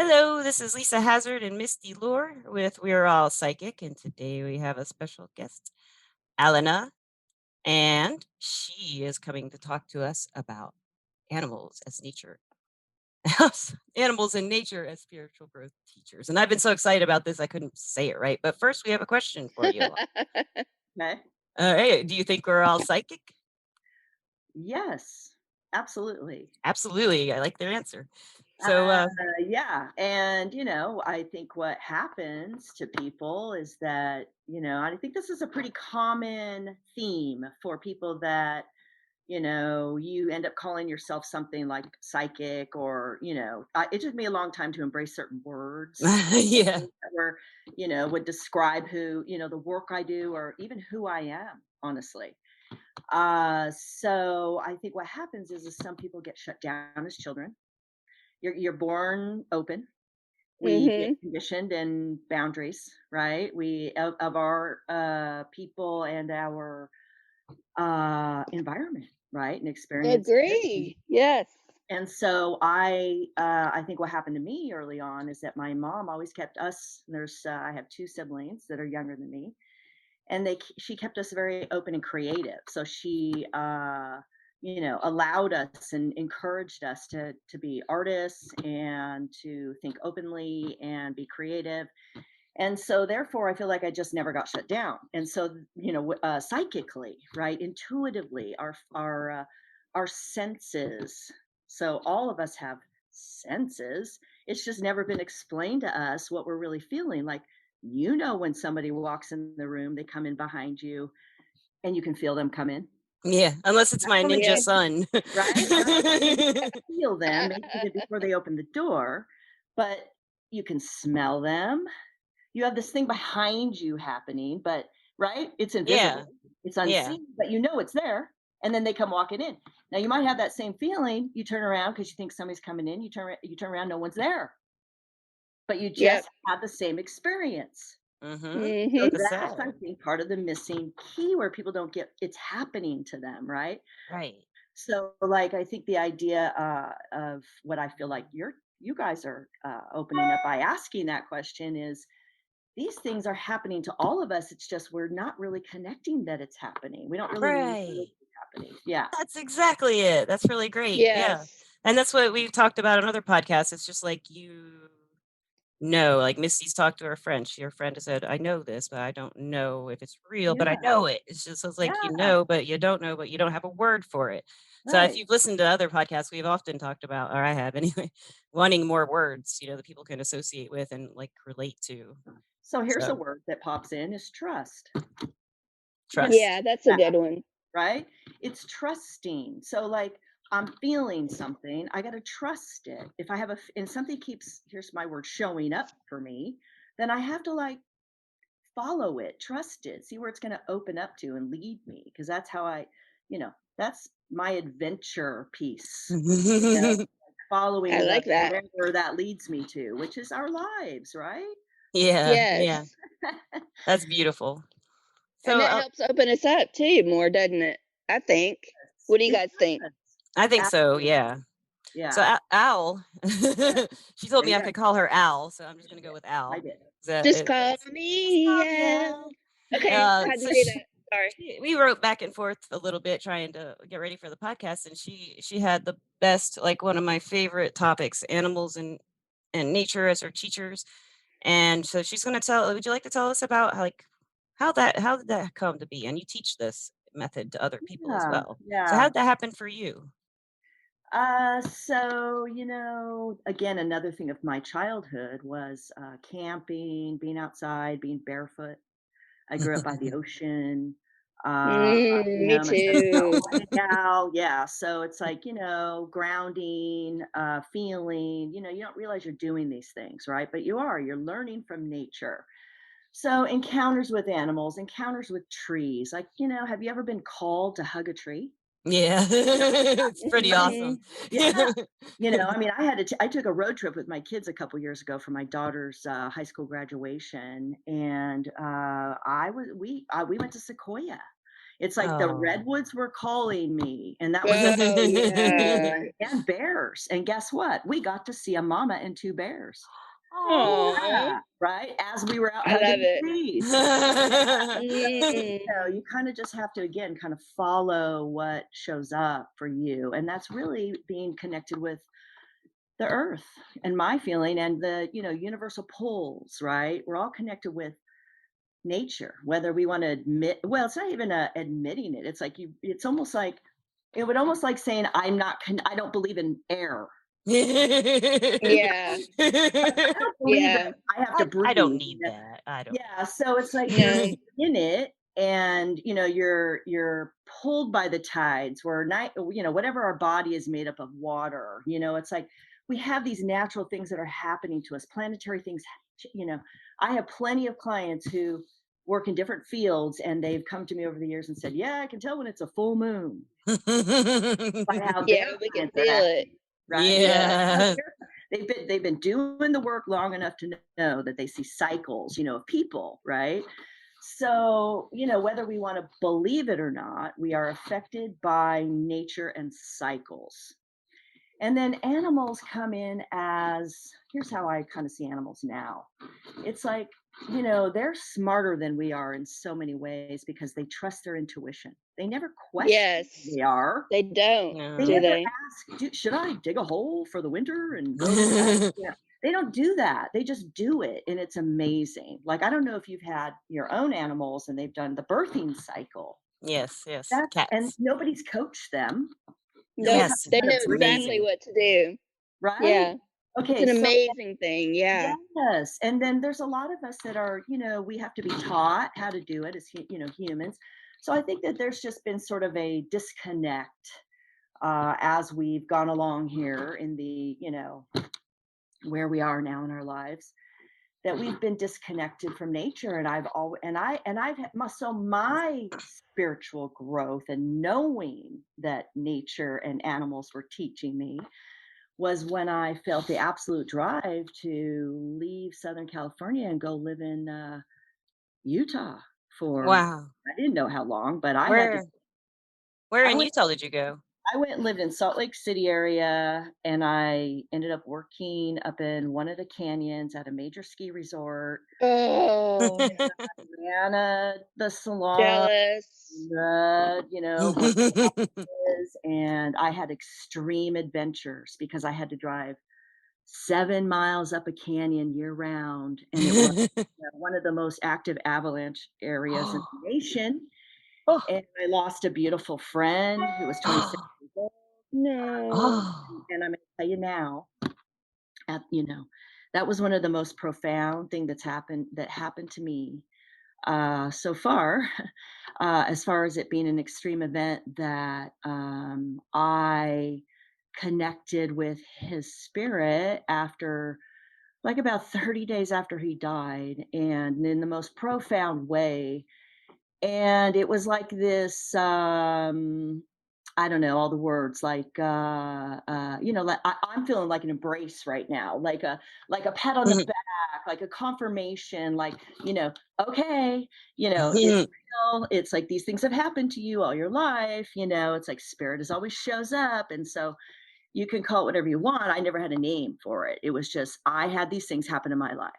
Hello, this is Lisa Hazard and Misty Lore with We're All Psychic, and today we have a special guest, Allana, and she is coming to talk to us about animals as nature, animals and nature as spiritual growth teachers. And I've been so excited about this, I couldn't say it right. But first, we have a question for you. Okay. Hey, do you think we're all psychic? Yes, absolutely. Absolutely. I like their answer. So, Uh, yeah. And, I think what happens to people is that, I think this is a pretty common theme for people that, you end up calling yourself something like psychic or, it took me a long time to embrace certain words yeah. that were, would describe who, the work I do or even who I am, honestly. So I think what happens is some people get shut down as children. You're born open. We get Mhm. conditioned in boundaries, right? We of our people and our environment, right? And experience. Agree. Yes. And so I think what happened to me early on is that my mom always kept us. I have two siblings that are younger than me, and she kept us very open and creative. So she allowed us and encouraged us to be artists and to think openly and be creative. And so therefore I feel like I just never got shut down. And so psychically, right, intuitively, our senses, so all of us have senses. It's just never been explained to us what we're really feeling. Like, when somebody walks in the room, they come in behind you and you can feel them come in. Yeah. Unless it's Not my only ninja Yes. son. right? Not only can you feel them, maybe even before they open the door, but you can smell them. You have this thing behind you happening, but right? It's yeah. invisible. It's Yeah. unseen, but it's there. And then they come walking in. Now you might have that same feeling. You turn around because you think somebody's coming in. You turn around, no one's there, but you Yep. just had the same experience. Mhm. So Mhm. that's, I Facade. think, part of the missing key where people don't get it's happening to them, right? Right. So, like, I think the idea of what I feel like you guys are opening up by asking that question is these things are happening to all of us. It's just we're not really connecting that it's happening. We don't really know Right. it's happening. Yeah. That's exactly it. That's really great. Yeah. Yes. And that's what we've talked about on other podcasts. It's just like like Misty's talked to her friend. Her friend has said, I know this, but I don't know if it's real, but I Yeah. know it. It's just it's like Yeah. but you don't know, but you don't have a word for it. So if Right. you've listened to other podcasts, we've often talked about, or I have anyway, wanting more words, that people can associate with and like relate to. So here's a So word that pops in is trust. Yeah, trust. that's a good one. Right? It's trusting. So, like, I'm feeling something, I got to trust it. If I have and something keeps, here's my word, showing up for me, then I have to like follow it, trust it, see where it's going to open up to and lead me. Cause that's how that's my adventure piece, I following like that. whatever that leads me to, which is our lives, right? Yeah, yeah. Yes. That's beautiful. And So, that helps open us up too more, doesn't it? I think. What do you It guys think? does. I think so, Absolutely. yeah. So, Yeah. Al she told There me you I go. could call her Al, so I'm just gonna go with I Al. did. Just call It's just me. call me Yeah. Al. Okay, how'd you So do that? Sorry. we wrote back and forth a little bit trying to get ready for the podcast, and she had the best, like, one of my favorite topics, animals and nature as her teachers, and so she's gonna tell would you like to tell us about, like, how did that come to be? And you teach this method to other people as Yeah. well. So how Yeah. did that happen for you? So, again, another thing of my childhood was camping, being outside, being barefoot. I grew up by the ocean. Uh, Me my sister's a too. Hawaiian gal. Yeah. So it's like, grounding, feeling, you don't realize you're doing these things, right? But you're learning from nature. So encounters with animals, encounters with trees. Like, have you ever been called to hug a tree? Yeah. It's pretty Right? awesome. Mhm. Yeah. I mean, I took a road trip with my kids a couple years ago for my daughter's high school graduation, and we went to Sequoia. It's like the Oh. redwoods were calling me, and that was Oh, yeah. and bears. And guess what? We got to see a mama and 2 bears. Aw, Yeah, right? As we were out I love hugging the it. trees. Yeah, Mm. you kinda just have to, again, kind of follow what shows up for you, and that's really being connected with the earth and my feeling and the, universal pulls, right? We're all connected with nature, whether we wanna admit, well, it's not even, admitting it. It's like it's almost like it would almost like saying, I don't believe in air. Yeah, I don't believe yeah. that I have to I don't breathe. need that. I don't Yeah, so it's like you're No. in it, and you're pulled by the tides. Where night, whatever, our body is made up of water. It's like we have these natural things that are happening to us, planetary things. I have plenty of clients who work in different fields, and they've come to me over the years and said, "Yeah, I can tell when it's a full moon by how Yeah, their we can clients are feel it. acting." Right? Yeah, how Yeah. they've been doing the work long enough to know that they see cycles, of people, right? So, whether we want to believe it or not, we are affected by nature and cycles. And then animals come in as, here's how I kind of see animals now. It's like, they're smarter than we are in so many ways because they trust their intuition. They never question who Yes. they are. They don't, They do No. never they? ask, Should I dig a hole for the winter and go back?" They don't do that. They just do it. And it's amazing. Like, I don't know if you've had your own animals and they've done the birthing cycle. Yes, yes, And cats. nobody's coached them. Nobody's Nope, taught Yes, them they how to know it's exactly breathe, amazing. what to do. right? Yeah, it's Okay, an so amazing thing, yeah. yes. And then there's a lot of us that are, we have to be taught how to do it as, humans. So I think that there's just been sort of a disconnect as we've gone along here in the, where we are now in our lives, that we've been disconnected from nature. And I've always and I've had so my spiritual growth and knowing that nature and animals were teaching me was when I felt the absolute drive to leave Southern California and go live in Utah for, Wow. I didn't know how long, but Where where I in went Utah did you go? I went and lived in Salt Lake City area, and I ended up working up in one of the canyons at a major ski resort. Oh, Ran the salon, jealous. worked offices, and I had extreme adventures because I had to drive 7 miles up a canyon year round, and it was one of the most active avalanche areas in the nation. Oh. And I lost a beautiful friend who was 26 Oh. years old. No. Oh. And I'm gonna tell you now, at that was one of the most profound thing that happened to me, so far, as far as it being an extreme event that, I connected with his spirit after, like, about 30 days after he died, and in the most profound way. And it was like this, I don't know all the words, like, like I'm feeling like an embrace right now, like a pat on the back, like a confirmation, like, you know, okay, it's real. It's like these things have happened to you all your life. It's like spirit is always shows up, and so you can call it whatever you want. I never had a name for it. It was just I had these things happen in my life.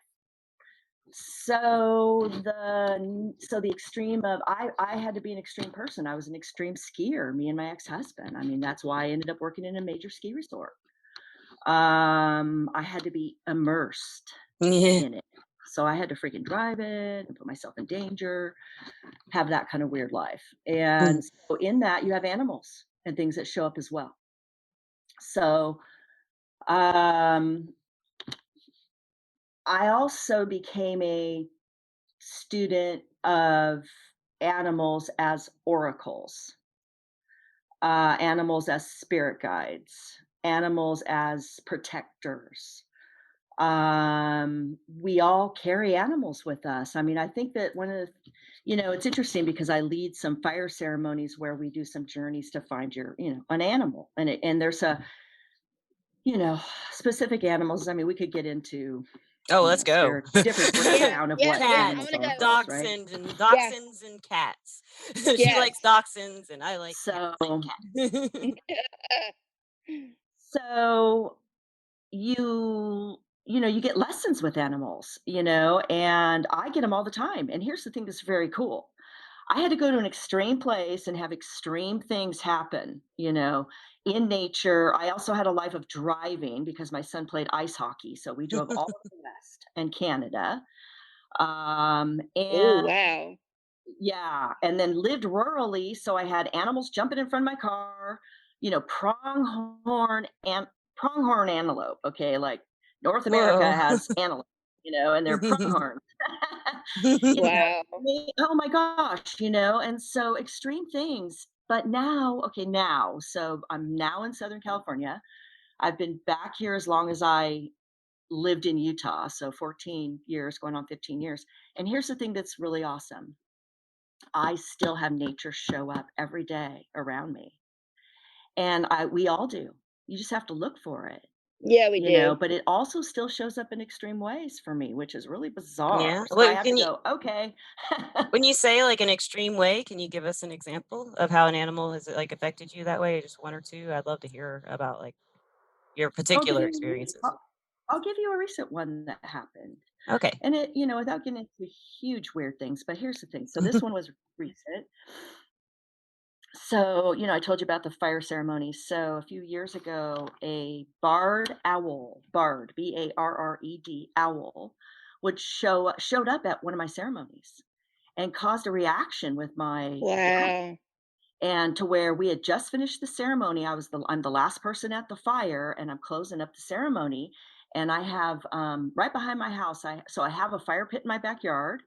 So the extreme of, I had to be an extreme person. I was an extreme skier, me and my ex-husband. I mean, that's why I ended up working in a major ski resort. I had to be immersed Yeah. in it. So I had to freaking drive it and put myself in danger, have that kind of weird life. And so in that you have animals and things that show up as well. So um I also became a student of animals as oracles, animals as spirit guides, animals as protectors. We all carry animals with us. I mean, I think that it's interesting because I lead some fire ceremonies where we do some journeys to find an animal, and there's a, specific animals. I mean, we could get into. Oh, let's go. So different Yeah, breakdown of yeah, what yeah. Cat, I animals wanna are go. first, right? Yeah. dachshunds and cats. She likes Yes. dachshunds and I like So cats. so you get lessons with animals, and I get them all the time. And here's the thing that's very cool. I had to go to an extreme place and have extreme things happen, in nature. I also had a life of driving because my son played ice hockey. So we drove all over the West and Canada. Oh, And wow. yeah, and then lived rurally, so I had animals jumping in front of my car, pronghorn antelope, okay, like North America Whoa. has antelope, and they're pronghorn. Wow. Oh my gosh, and so extreme things. But now, okay, so I'm now in Southern California. I've been back here as long as I lived in Utah, so 14 years, going on 15 years. And here's the thing that's really awesome. I still have nature show up every day around me. And we all do. You just have to look for it, Yeah, we do. but it also still shows up in extreme ways for me, which is really Yeah. bizarre. So I Well, have to go, okay. when you say like an extreme way, can you give us an example of how an animal has like affected you that way? Just one or two? I'd love to hear about like your I'll give particular you experiences. I'll give you a recent one that happened. Okay. And without getting into huge weird things, but here's the thing. So this one was recent. So, I told you about the fire ceremony. So, a few years ago, a Barred owl, would showed up at one of my ceremonies and caused a reaction with my animal. Wow. And to where we had just finished the ceremony, I'm the last person at the fire, and I'm closing up the ceremony. And I have right behind my house, I have a fire pit in my backyard,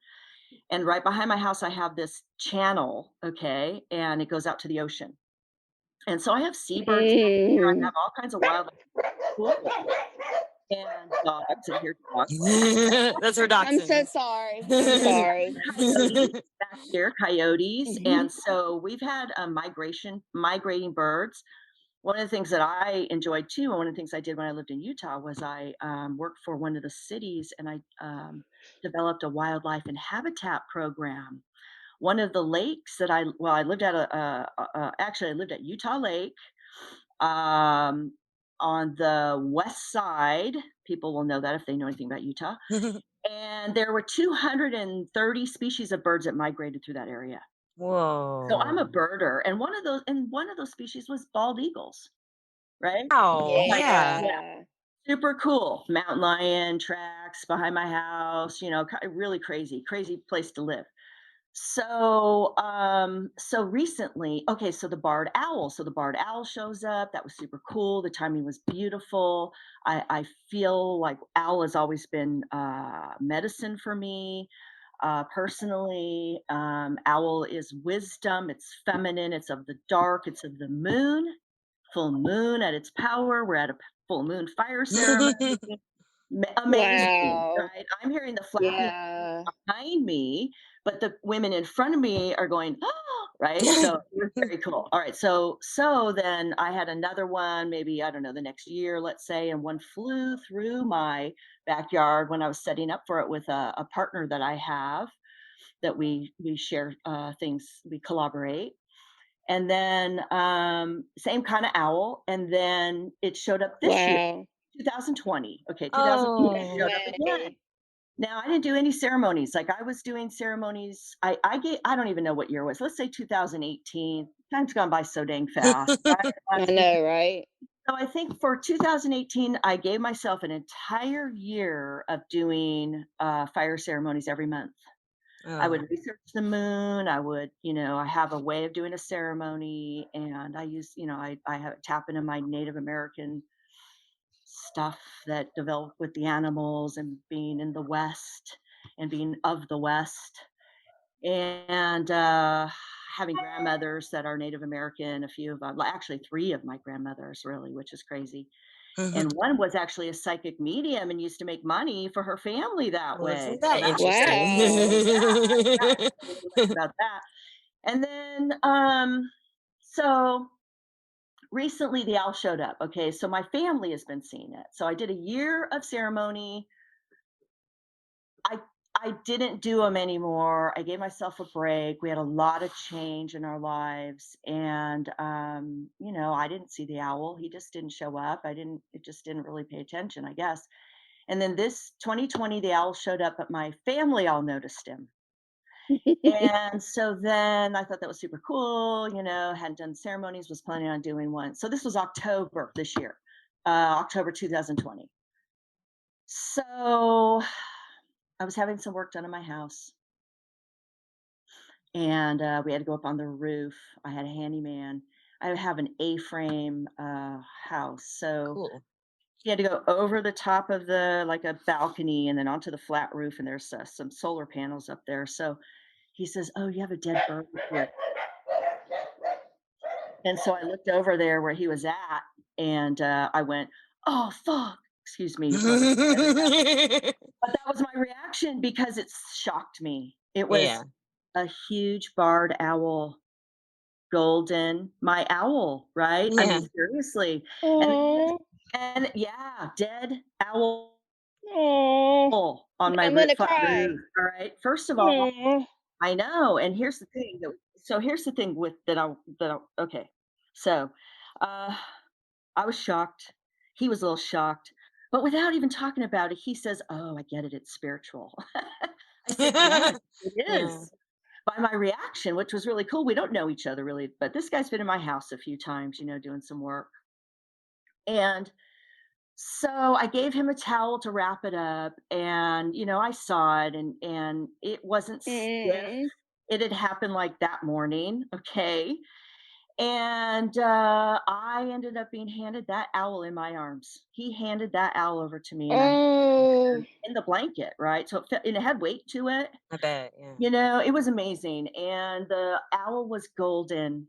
and right behind my house, I have this channel, okay, and it goes out to the ocean. And so I have seabirds back there, I Mm. have all kinds of wildlife, cool, and dogs, I hear dogs, That's her I'm so dachshunds. sorry. I'm sorry. coyotes back here, coyotes, and so we've had, migrating birds. One of the things that I enjoyed too, and one of the things I did when I lived in Utah was I, worked for one of the cities, and I, developed a wildlife and habitat program. One of the lakes that I lived at actually, I lived at Utah Lake, um, on the west side. People will know that if they know anything about Utah. And there were 230 species of birds that migrated through that area. So I'm a Whoa. birder, and one of those species was bald eagles, right? Wow. Like, Yeah. yeah, Yeah. super cool. Mountain lion tracks behind my house, really crazy, crazy place to live. So recently, okay, so the barred owl shows up. That was super cool. The timing was beautiful. I feel like owl has always been medicine for me. Personally, owl is wisdom. It's feminine. It's of the dark. It's of the moon. Full moon at its power. We're at a full moon fire ceremony. Amazing, Wow. right? I'm hearing the flapping Yeah. behind me, but the women in front of me are going, "Oh," right? So it was very cool. All right, so then I had another one, maybe I don't know, the next year, let's say, and one flew through my backyard when I was setting up for it with a partner that I have that we share things, we collaborate. And then same kind of owl, and then it showed up this year, Wow. 2020. Okay, 2020 No showed Oh. up again. way. Now, I didn't do any ceremonies. Like I was doing ceremonies. I don't even know what year it was. Let's say 2018. Time's gone by so dang fast, right? I Last few know, right? So I think for 2018, I gave myself an entire year of doing fire ceremonies every month. I would Oh. research the moon. I have a way of doing a ceremony, and I have tap into my Native American stuff that developed with the animals and being in the West and being of the West, and having grandmothers that are Native American. A few of them, actually, three of my grandmothers, really, which is crazy. And one was actually a psychic medium and used to make money for her family that Well, way. isn't So that that was very interesting? Wow. cool. Yeah, I really learned about that. And then, so recently the owl showed up. Okay, so my family has been seeing it. So I did a year of ceremony I didn't do them anymore. I gave myself a break. We had a lot of change in our lives, and I didn't see the owl. He just didn't show up. I didn't. It just didn't really pay attention, I guess. And then this 2020, the owl showed up, but my family all noticed him. And so then I thought that was super cool. Hadn't done ceremonies, was planning on doing one. So this was October this year, October 2020. So I was having some work done in my house, and we had to go up on the roof. I had a handyman. I have an A-frame house, so Cool. he had to go over the top of the like a balcony and then onto the flat roof, and there's some solar panels up there. So he says, "Oh, you have a dead bird here." And so I looked over there where he was at, and I went, "Oh, fuck." Excuse me. You'll probably edit that. But that was my reaction because it shocked me. It was Yeah. a huge barred owl, golden, my owl, right? I Yeah. mean, seriously. And Aw, and yeah, dead owl aw, on my I'm gonna flat cry. roof. All right. First of all, Aw. I know. And here's the thing with okay. So uh I was shocked. He was a little shocked. But without even talking about it, he says, "Oh, I get it. It's spiritual." I said, "Yes, it Yeah. is." By my reaction, which was really cool. We don't know each other really, but this guy's been in my house a few times, doing some work. And so I gave him a towel to wrap it up, and I saw it, and it wasn't stiff. Mm. It had happened like that morning, okay? And I ended up being handed that owl in my arms. He handed that owl over to me, and I Oh. in the blanket, right? So and it had weight to it. I bet. Yeah. It was amazing. And the owl was golden.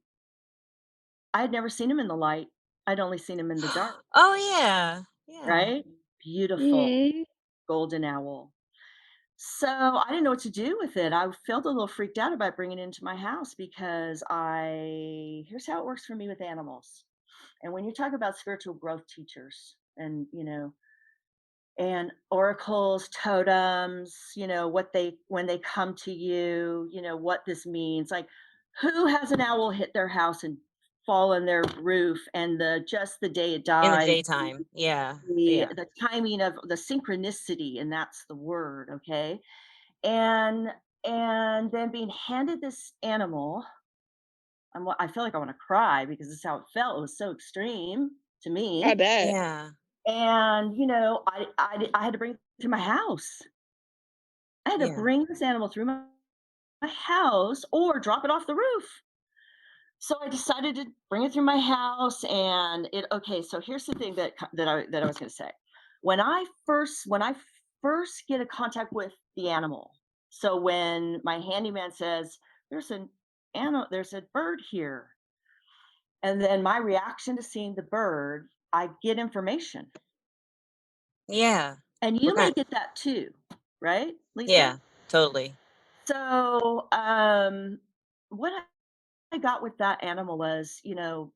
I had never seen him in the light. I'd only seen him in the dark, Oh yeah. Yeah. right? Beautiful Mm. golden owl. So I didn't know what to do with it. I felt a little freaked out about bringing it into my house because here's how it works for me with animals. And when you talk about spiritual growth teachers and oracles, totems, what they when they come to you, what this means. Like, who has an owl hit their house and fall on their roof, and the day it In the died, daytime. Yeah. the Yeah. the timing of the synchronicity, and that's the word, okay? And and then being handed this animal, I feel like I want to cry because this is how it felt. It was so extreme to I me. bet. Yeah. And I had to bring it to my house. I had to Yeah. bring this animal through my house or drop it off the roof. So I decided to bring it through my house, and it okay, so here's the thing that I was going to say. When I first get a contact with the animal. So when my handyman says there's a bird here, and then my reaction to seeing the bird, I get information. Yeah. And What you may kind? get that too, right, Lisa? Yeah. Totally. So, what I got with that animal was,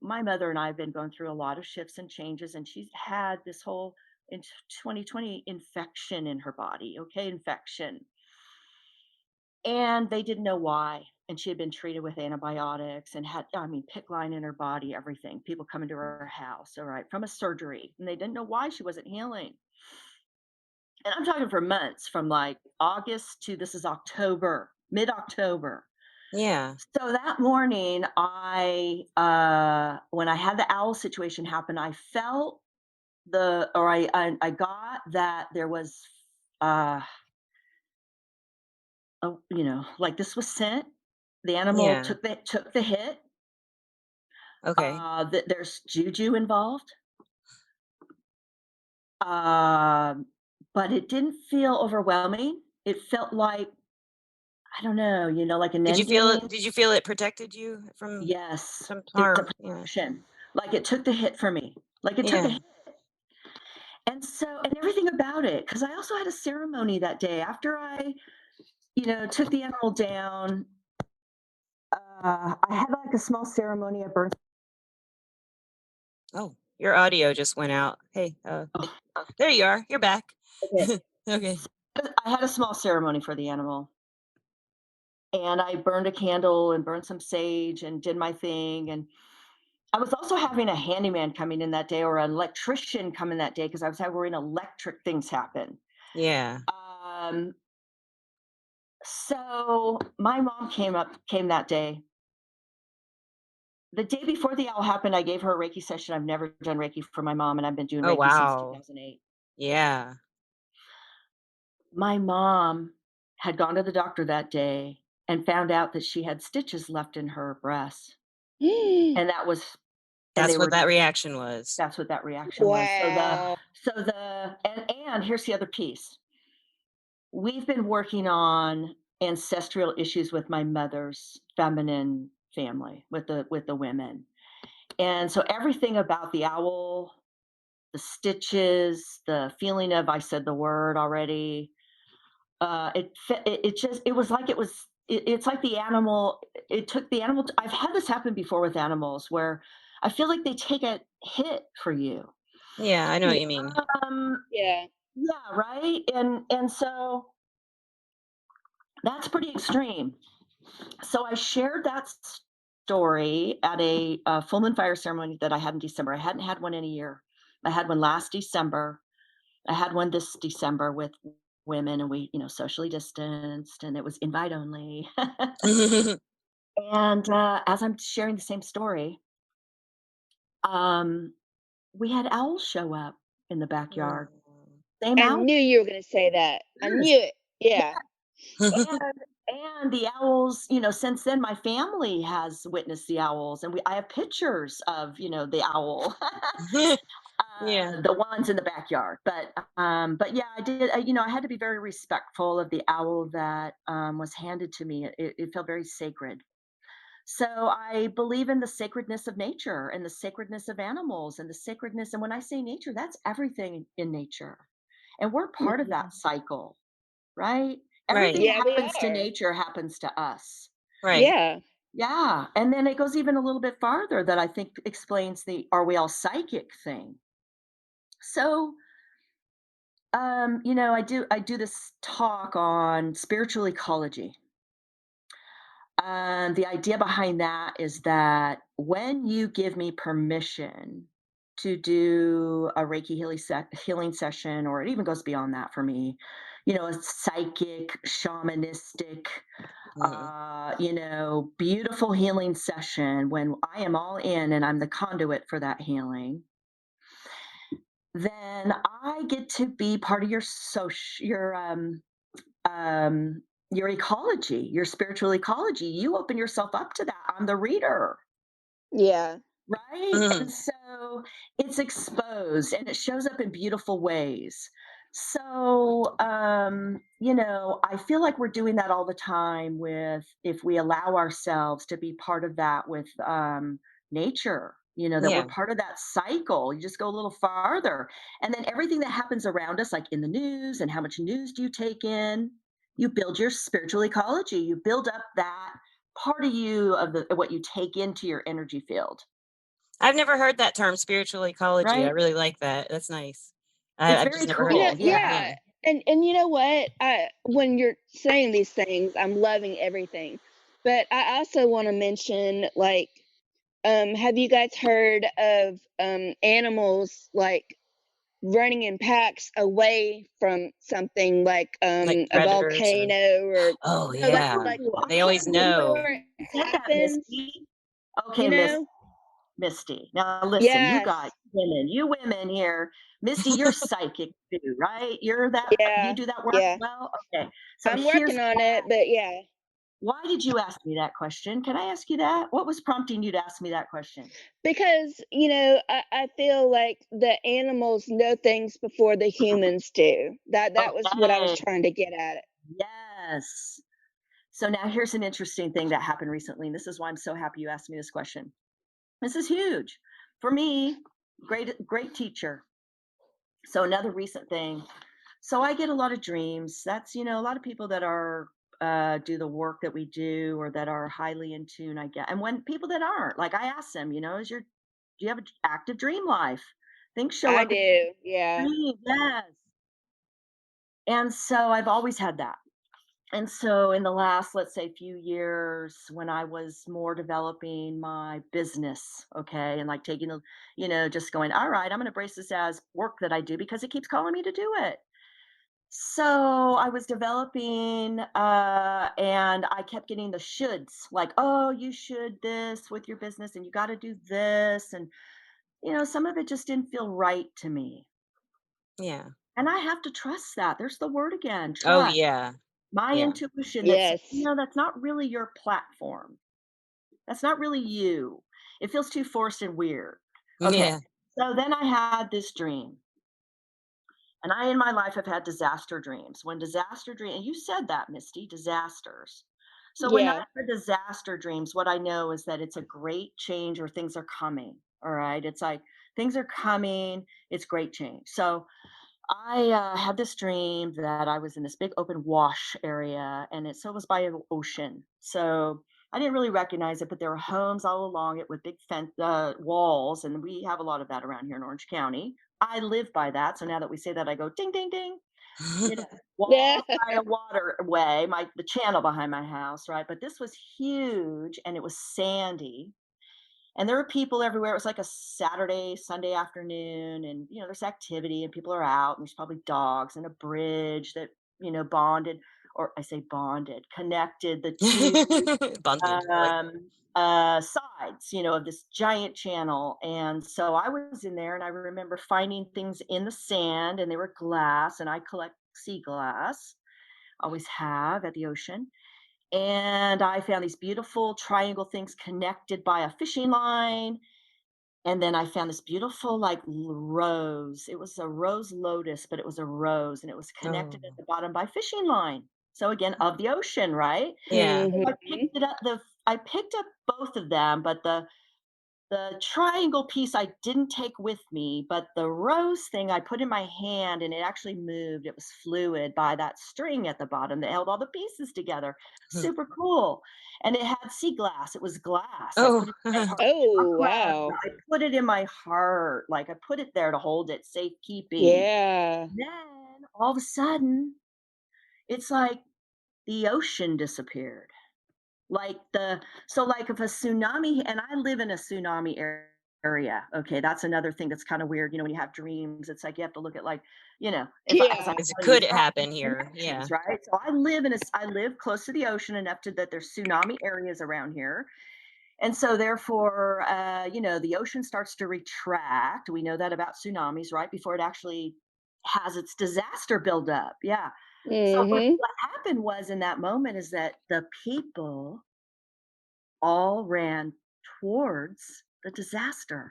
my mother and I have been going through a lot of shifts and changes, and she's had this whole in 2020 infection in her body, okay, infection. And they didn't know why. And she had been treated with antibiotics and had, I mean, PICC line in her body, everything. People coming to her house, all right, from a surgery. And they didn't know why she wasn't healing. And I'm talking for months, from like August to this is October, mid-October. Yeah. So that morning, when I had the owl situation happen, I felt I got that there was, uh, like this was sent. The animal Yeah. took the hit. Okay. That there's juju involved. Um, but it didn't feel overwhelming. It felt like, I don't know, like an ending. Did you feel it protected you from Yes, some it's a harm? Yeah. protection. Like it took the hit for me. Like it took the Yeah. hit. And everything about it, because I also had a ceremony that day after I, took the animal down. I had like a small ceremony. I burned. Oh, your audio just went out. Hey, Oh, there you are. You're back. okay. Okay. I had a small ceremony for the animal, and I burned a candle and burned some sage and did my thing. And I was also having a handyman coming in that day, or an electrician coming that day, because I was having electric things happen. Yeah. Um, so my mom came that day. The day before the owl happened, I gave her a Reiki session. I've never done Reiki for my mom, and I've been doing Oh, Reiki since wow. 2008. Yeah. My mom had gone to the doctor that day and found out that she had stitches left in her breast. And that was and they That's what were that reaction was. that's what that reaction was. Wow. And here's the other piece. We've been working on ancestral issues with my mother's feminine family, with the women. And so everything about the owl, the stitches, the feeling of I said the word already, it just it was like it's like the animal, it took the animal. I've had this happen before with animals where I feel like they take a hit for you. Yeah, I know what Yeah, you mean. um, Yeah. yeah, right. And so that's pretty extreme. So I shared that story at a full moon fire ceremony that I had in December. I hadn't had one in a year. I had one last December. I had one this December with women, and we, socially distanced, and it was invite only. And as I'm sharing the same story, um, we had owls show up in the backyard. Oh. Same I owl. knew you were gonna say that. I knew it. Yeah. And the owls, since then my family has witnessed the owls, and I have pictures of, the owl, Yeah. the ones in the backyard. But yeah, I did. I had to be very respectful of the owl that was handed to me. It felt very sacred. So I believe in the sacredness of nature and the sacredness of animals and the sacredness. And when I say nature, that's everything in nature, and we're part of Mhm. that cycle, right? Right. Everything that Yeah, we happens to are. nature happens to us. Right. Yeah. Yeah, and then it goes even a little bit farther that I think explains the "are we all psychic" thing. So, I do this talk on spiritual ecology. The idea behind that is that when you give me permission to do a Reiki healing session, or it even goes beyond that for me, a psychic, shamanistic, Mhm. beautiful healing session, when I am all in and I'm the conduit for that healing, then I get to be part of your ecology, your spiritual ecology. You open yourself up to that. I'm the reader. Yeah. Right? And Mhm. so it's exposed and it shows up in beautiful ways. So, I feel like we're doing that all the time with, if we allow ourselves to be part of that with nature, that we're Yeah. part of that cycle. You just go a little farther. And then everything that happens around us, like in the news, and how much news do you take in? You build your spiritual ecology. You build up that part of you, of what you take into your energy field. I've never heard that term, spiritual ecology. I Right? really like that. That's nice. It's I've just very never heard it Yeah, cool, before. yeah. yeah. Yeah. And you know what? When you're saying these things, I'm loving everything. But I also want to mention, like, have you guys heard of animals like running in packs away from something like Like a predators or volcano, or oh, like yeah. like Oh, I They always hadn't even know. before it said that, happens, Misty. you Okay, know? Misty. Now listen, Yes. you women here. Misty, you're psychic too, right? You Yeah. do that work Yeah. well? Okay. So I'm working on it, but yeah. why did you ask me that question? Can I ask you that? What was prompting you to ask me that question? Because, I feel like the animals know things before the humans do. That was what I was Okay. trying to get at. Yes. So now here's an interesting thing that happened recently, and this is why I'm so happy you asked me this question. This is huge. For me, great teacher. So another recent thing. So I get a lot of dreams. That's, a lot of people that are do the work that we do, or that are highly in tune, I get. And when people that aren't, like, I ask them, do you have an active dream life? Things show I up in do. Yeah. dreams. Yes. And so I've always had that. And so in the last, let's say, few years, when I was more developing my business, okay, and like taking a, just going, all right, I'm going to brace this as work that I do because it keeps calling me to do it. So I was developing, and I kept getting the shoulds, like, oh, you should this with your business, and you got to do this, and some of it just didn't feel right to me, Yeah. and I have to trust that. There's the word again, Oh, trust. yeah. My Yeah. intuition that says, Yes. that's not really your platform. That's not really you. It feels too forced and weird. Okay. Yeah. So then I had this dream. And I in my life have had disaster dreams. When disaster dream, and you said that, Misty, disasters. So when I Yeah. have disaster dreams, what I know is that it's a great change or things are coming. All right. It's like things are coming. It's great change. So I had this dream that I was in this big open wash area, and it was by an ocean. So I didn't really recognize it, but there were homes all along it with big walls, and we have a lot of that around here in Orange County. I live by that, so now that we say that, I go ding, ding, ding. You know, Yeah. wall by a waterway, the channel behind my house, right? But this was huge, and it was sandy, and there were people everywhere. It was like a Saturday, Sunday afternoon, and there's activity and people are out, and there's probably dogs and a bridge that, bonded, or I say bonded, connected the two Bonded. I like that. sides, of this giant channel. And so I was in there and I remember finding things in the sand, and they were glass, and I collect sea glass, always have at the ocean. And I found these beautiful triangle things connected by a fishing line. And then I found this beautiful, like, rose. It was a rose lotus, but it was a rose, and it was connected at Oh. the bottom by fishing line. So again, of the ocean, right? Yeah. So I Mhm. picked it up. I picked up both of them, but the triangle piece I didn't take with me, but the rose thing I put in my hand, and it actually moved. It was fluid by that string at the bottom that held all the pieces together. Super cool. And it had sea glass. It was glass. I Oh. put it in my heart Oh, chakra. wow. I put it in my heart. Like I put it there to hold it safekeeping. Yeah. Then all of a sudden, it's like the ocean disappeared. Like like if a tsunami, and I live in a tsunami area. Okay, that's another thing that's kind of weird. When you have dreams, it's like you have to look at, like, if as I'm Yeah. Is it telling you, could it happen here? Yeah. connections, right? So I live close to the ocean enough to that there's tsunami areas around here. And so therefore, the ocean starts to retract. We know that about tsunamis, right? Before it actually has its disaster buildup. Yeah. So Mhm. what happened was in that moment is that the people all ran towards the disaster.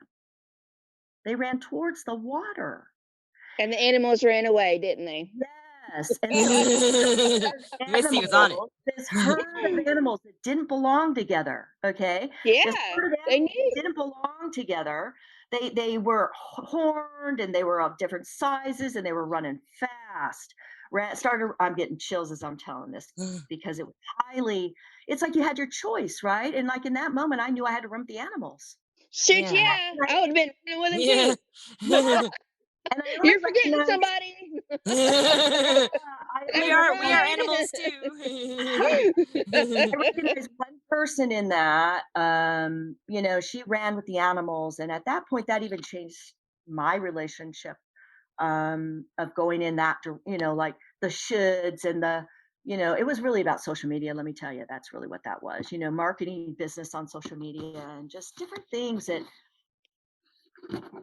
They ran towards the water. And the animals ran away, didn't they? Yes, and so Missy was on it. this herd of animals that didn't belong together, okay? This Yeah, herd of they animals that knew. didn't belong together, they were horned, and they were of different sizes, and they were running fast. I'm getting chills as I'm telling this, because it was highly, it's like you had your choice, right? And like in that moment, I knew I had to run with the animals. Shoot, Yeah. yeah. And I would have been running with them Yeah. too. I only You're forgetting recognized, somebody. I only We are recognized animals too. I recognized one person in that. She ran with the animals, and at that point, that even changed my relationship, of going in that, like the shoulds and it was really about social media. Let me tell you, that's really what that was. Marketing business on social media and just different things that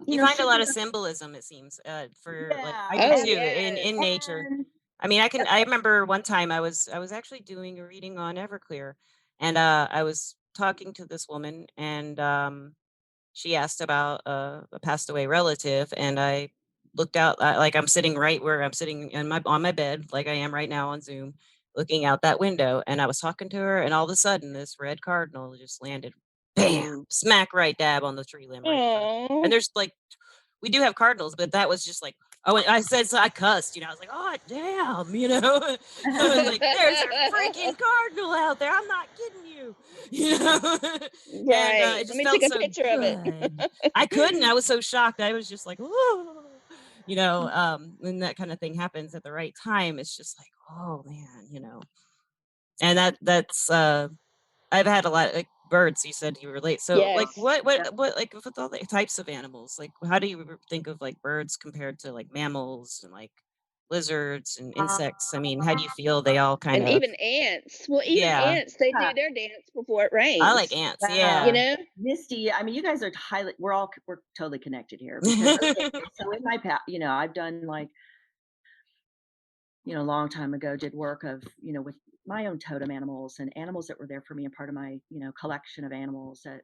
You find a should lot be. of symbolism, it seems, for like I Yeah, do Oh, too yes. in nature. and I mean, I remember one time I was actually doing a reading on Everclear, and I was talking to this woman, and she asked about a passed away relative, and I looked out, like I'm sitting right where I'm sitting in my on my bed, like I am right now on Zoom, looking out that window, and I was talking to her, and all of a sudden this red cardinal just landed, bam, smack right dab on the tree limb right in front of me. And Oh. there's like we do have cardinals, but that was just like, oh, and I said, so I cussed, I was like, oh damn, I was like, there's a freaking cardinal out there. I'm not kidding you, and Right. it Let just me felt take a so picture of it. good. I couldn't. I was so shocked. I was just like, whoa, when that kind of thing happens at the right time, it's just like, oh man, and that's I've had a lot like birds. You said you relate. So like Yes. what like with all the types of animals, like how do you think of like birds compared to like mammals and like lizards and Uh, insects? I mean, how do you feel they all kind And of even ants. Well, even yeah. ants, they yeah, do their dance before it I like rains, ants, yeah. you yeah. know? Misty, I mean, you guys are we're totally connected here because okay, so in my past, I've done like, a long time ago did work of, with my own totem animals and animals that were there for me and part of my, collection of animals that,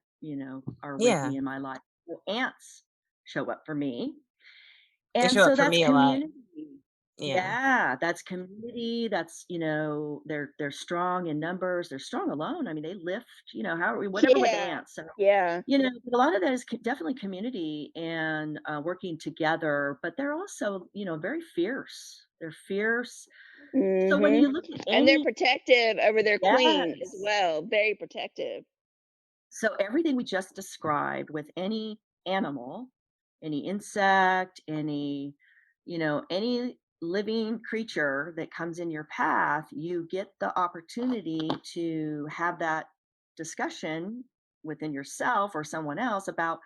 are with Yeah. me in my life. Well, ants show up for me. They And show so up for that's me a lot. community. Yeah. Yeah, that's community. That's, they're strong in numbers. They're strong alone. I mean, they lift, whatever with Yeah. ants. So, Yeah. but a lot of that is definitely community and working together, but they're also, very fierce. They're fierce. So when Mhm. you look at And they're any, protective over their queen as yes. well, very protective. So everything we just described with any animal, any insect, any living creature that comes in your path, you get the opportunity to have that discussion within yourself or someone else about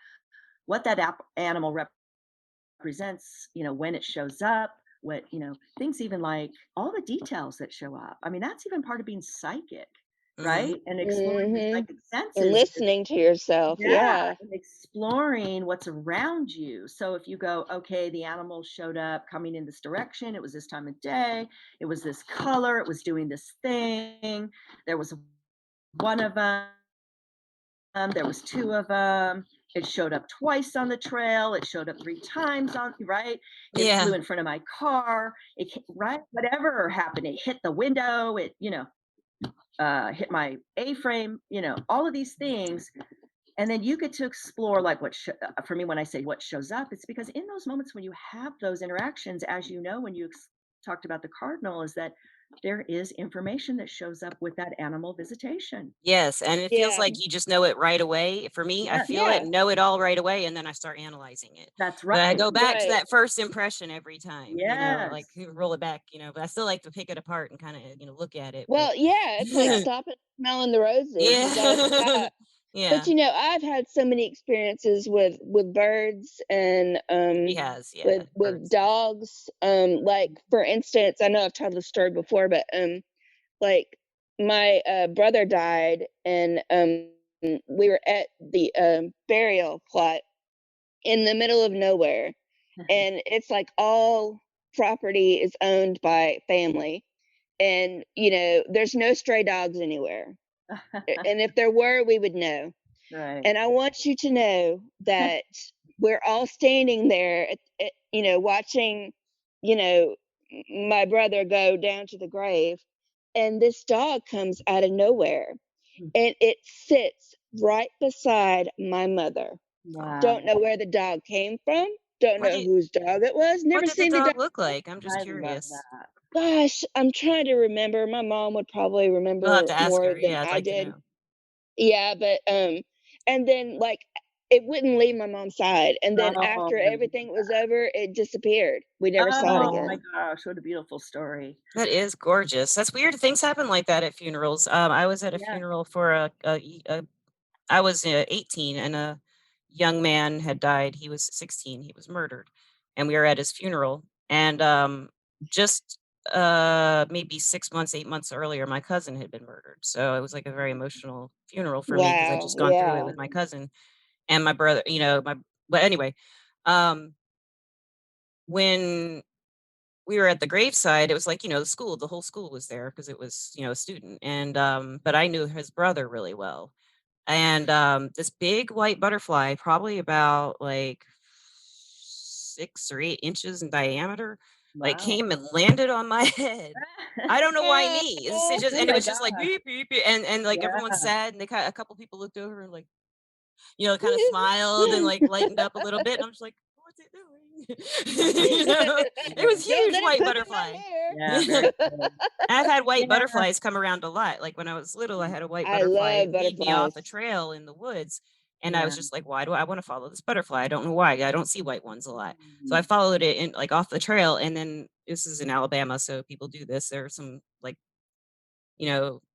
what that animal represents, when it shows up, what, things even like all the details that show up. I mean, that's even part of being psychic, Mhm. right? And exploring your Mhm. psychic And senses. listening to yourself, Yeah, yeah. and exploring what's around you. So if you go, okay, the animal showed up coming in this direction, it was this time of day, it was this color, it was doing this thing. There was one of them, there was two of them. It showed up twice on the trail. It showed up three times on, right? It flew Yeah. in front of my car. Right, whatever happened, it hit the window. It, hit my A-frame. All of these things, and then you get to explore like for me when I say what shows up, it's because in those moments when you have those interactions, as you know, when you talked about the cardinal, is that there is information that shows up with that animal visitation. Yes, and it feels Yeah. like you just know it right away. For me, I Yes, feel it, Yeah. know it all right away, and then I start analyzing it. that's But I right. go back to Right. that first impression every time, like Yes. roll it back, but I still like to pick it apart and kind of, look at it. But Well, yeah, it's like stopping smelling the roses. You gotta yeah, stop. But yeah, I've had so many experiences with birds and she has, yeah, with birds. dogs. Like for instance, I know I've told the story before, but like my brother died, and we were at the burial plot in the middle of nowhere, and it's like all property is owned by family, and there's no stray dogs anywhere. And if there were, we would know. Right. And I want you to know that we're all standing there watching you know my brother go down to the grave, and this dog comes out of nowhere, and it sits right beside my mother. Don't Wow. know where the dog came from, don't What know did whose dog it was, what never did the seen the dog. dog look like? I'm just I love curious. that. Gosh, I'm trying to remember. My mom would probably We'll have remember to ask more her. than Yeah, I'd I like to did. know. Yeah, but and then like it wouldn't leave my mom's side. And then Oh, after I love everything was that. over, it disappeared. We never saw it Oh my again. gosh, what a beautiful story. That is gorgeous. That's weird. Things happen like that at funerals. I was at a Yeah. funeral for I was 18 and a young man had died. He was 16. He was murdered. And we were at his funeral. And just maybe 6 months, 8 months earlier, my cousin had been murdered. So it was like a very emotional funeral for me because I'd Wow. just gone through it Yeah. with my cousin and my brother, but anyway, um, when we were at the graveside, it was like, the whole school was there because it was, a student. And but I knew his brother really well. And this big white butterfly, probably about like 6 or 8 inches in diameter, like Wow. came and landed on my head. I don't know why Oh, me. It's just Oh and it my was just like gosh. beep beep, beep and like everyone Yeah. sad and a couple people looked over and like kind of smiled and like lightened up a little bit. And I'm just like, what's it doing? It was Don't huge let it white poop in butterfly. Yeah, very cool. I've had white Yeah. butterflies come around a lot. Like when I was little, I had a white I butterfly love lead me off a butterflies. trail in the woods. And I was Yeah. just like, why do I want to follow this butterfly? I don't know why. I don't see white ones a lot. So I Mm. followed it in like off the trail. And then this is in Alabama. So people do this. There are some like,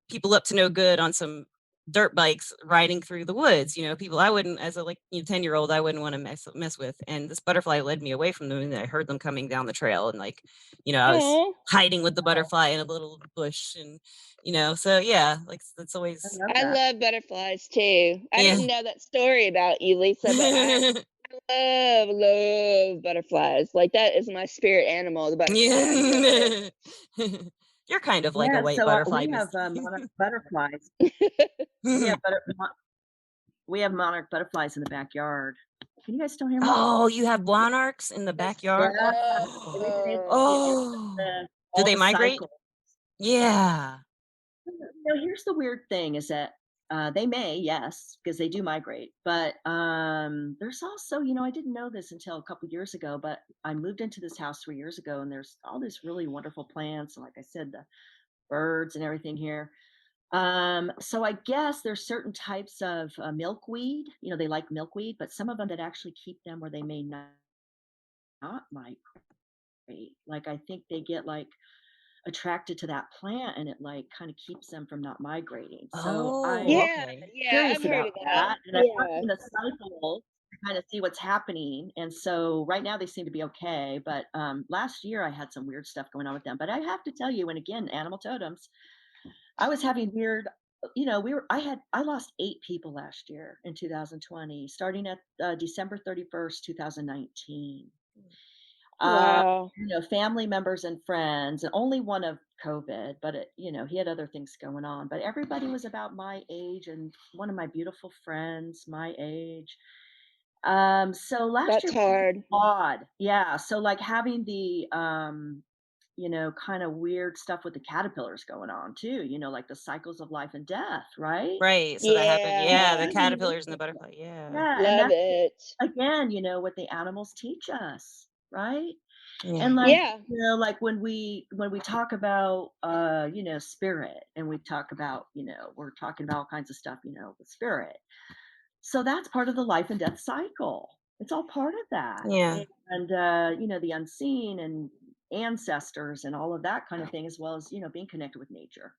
people up to no good on some dirt bikes riding through the woods, people I wouldn't as a 10-year-old, I wouldn't want to mess with. And this butterfly led me away from them and I heard them coming down the trail and I was Oh, hiding with the Oh, butterfly in a little bush and so yeah, like that's I always love I that. love butterflies too. I yeah. didn't know that story about you, Lisa, but I love butterflies. Like that is my spirit animal, the butterfly. I love Yeah. You're kind of like a Yeah, white so, butterfly, we have, Misty. monarch butterflies. We have monarch butterflies in the backyard. Can you guys still hear me? Oh, you have monarchs in the Yes. backyard? Yeah, Oh, it's Oh, do all they the migrate? cycle. Yeah. Here's the weird thing is that, they may, yes, because they do migrate, but, there's also I didn't know this until a couple years ago, but I moved into this house 3 years ago, and there's all these really wonderful plants, and like I said, the birds and everything here. So I guess there's certain types of, milkweed, they like milkweed, but some of them that actually keep them where they may not migrate. Like, I think they get, like, attracted to that plant and it, like, kinda keeps them from not migrating. So Oh, I'm yeah, okay. yeah. I've curious heard about of that. that, and I'm Yeah, watching the cycle to kinda see what's happening, and so right now they seem to be okay, but, last year I had some weird stuff going on with them, but I have to tell you, and again, animal totems, I was having weird I lost 8 people last year in 2020, starting at, December 31st, 2019. Uh, wow. family members and friends, and only one of COVID, but he had other things going on. But everybody was about my age, and one of my beautiful friends, my age. So last That's year was hard. odd. Yeah. So like having the kind of weird stuff with the caterpillars going on too, like the cycles of life and death, right? Right, so that happened Yeah, yeah, the And caterpillars and the butterfly, yeah. yeah, and love that's it. again, what the animals teach us, right? Yeah. And like, Yeah, like when we talk about spirit, and we talk about, we're talking about all kinds of stuff, with spirit. So that's part of the life and death cycle. It's all part of that. Yeah, And the unseen and ancestors and all of that kind of thing, as well as, being connected with nature,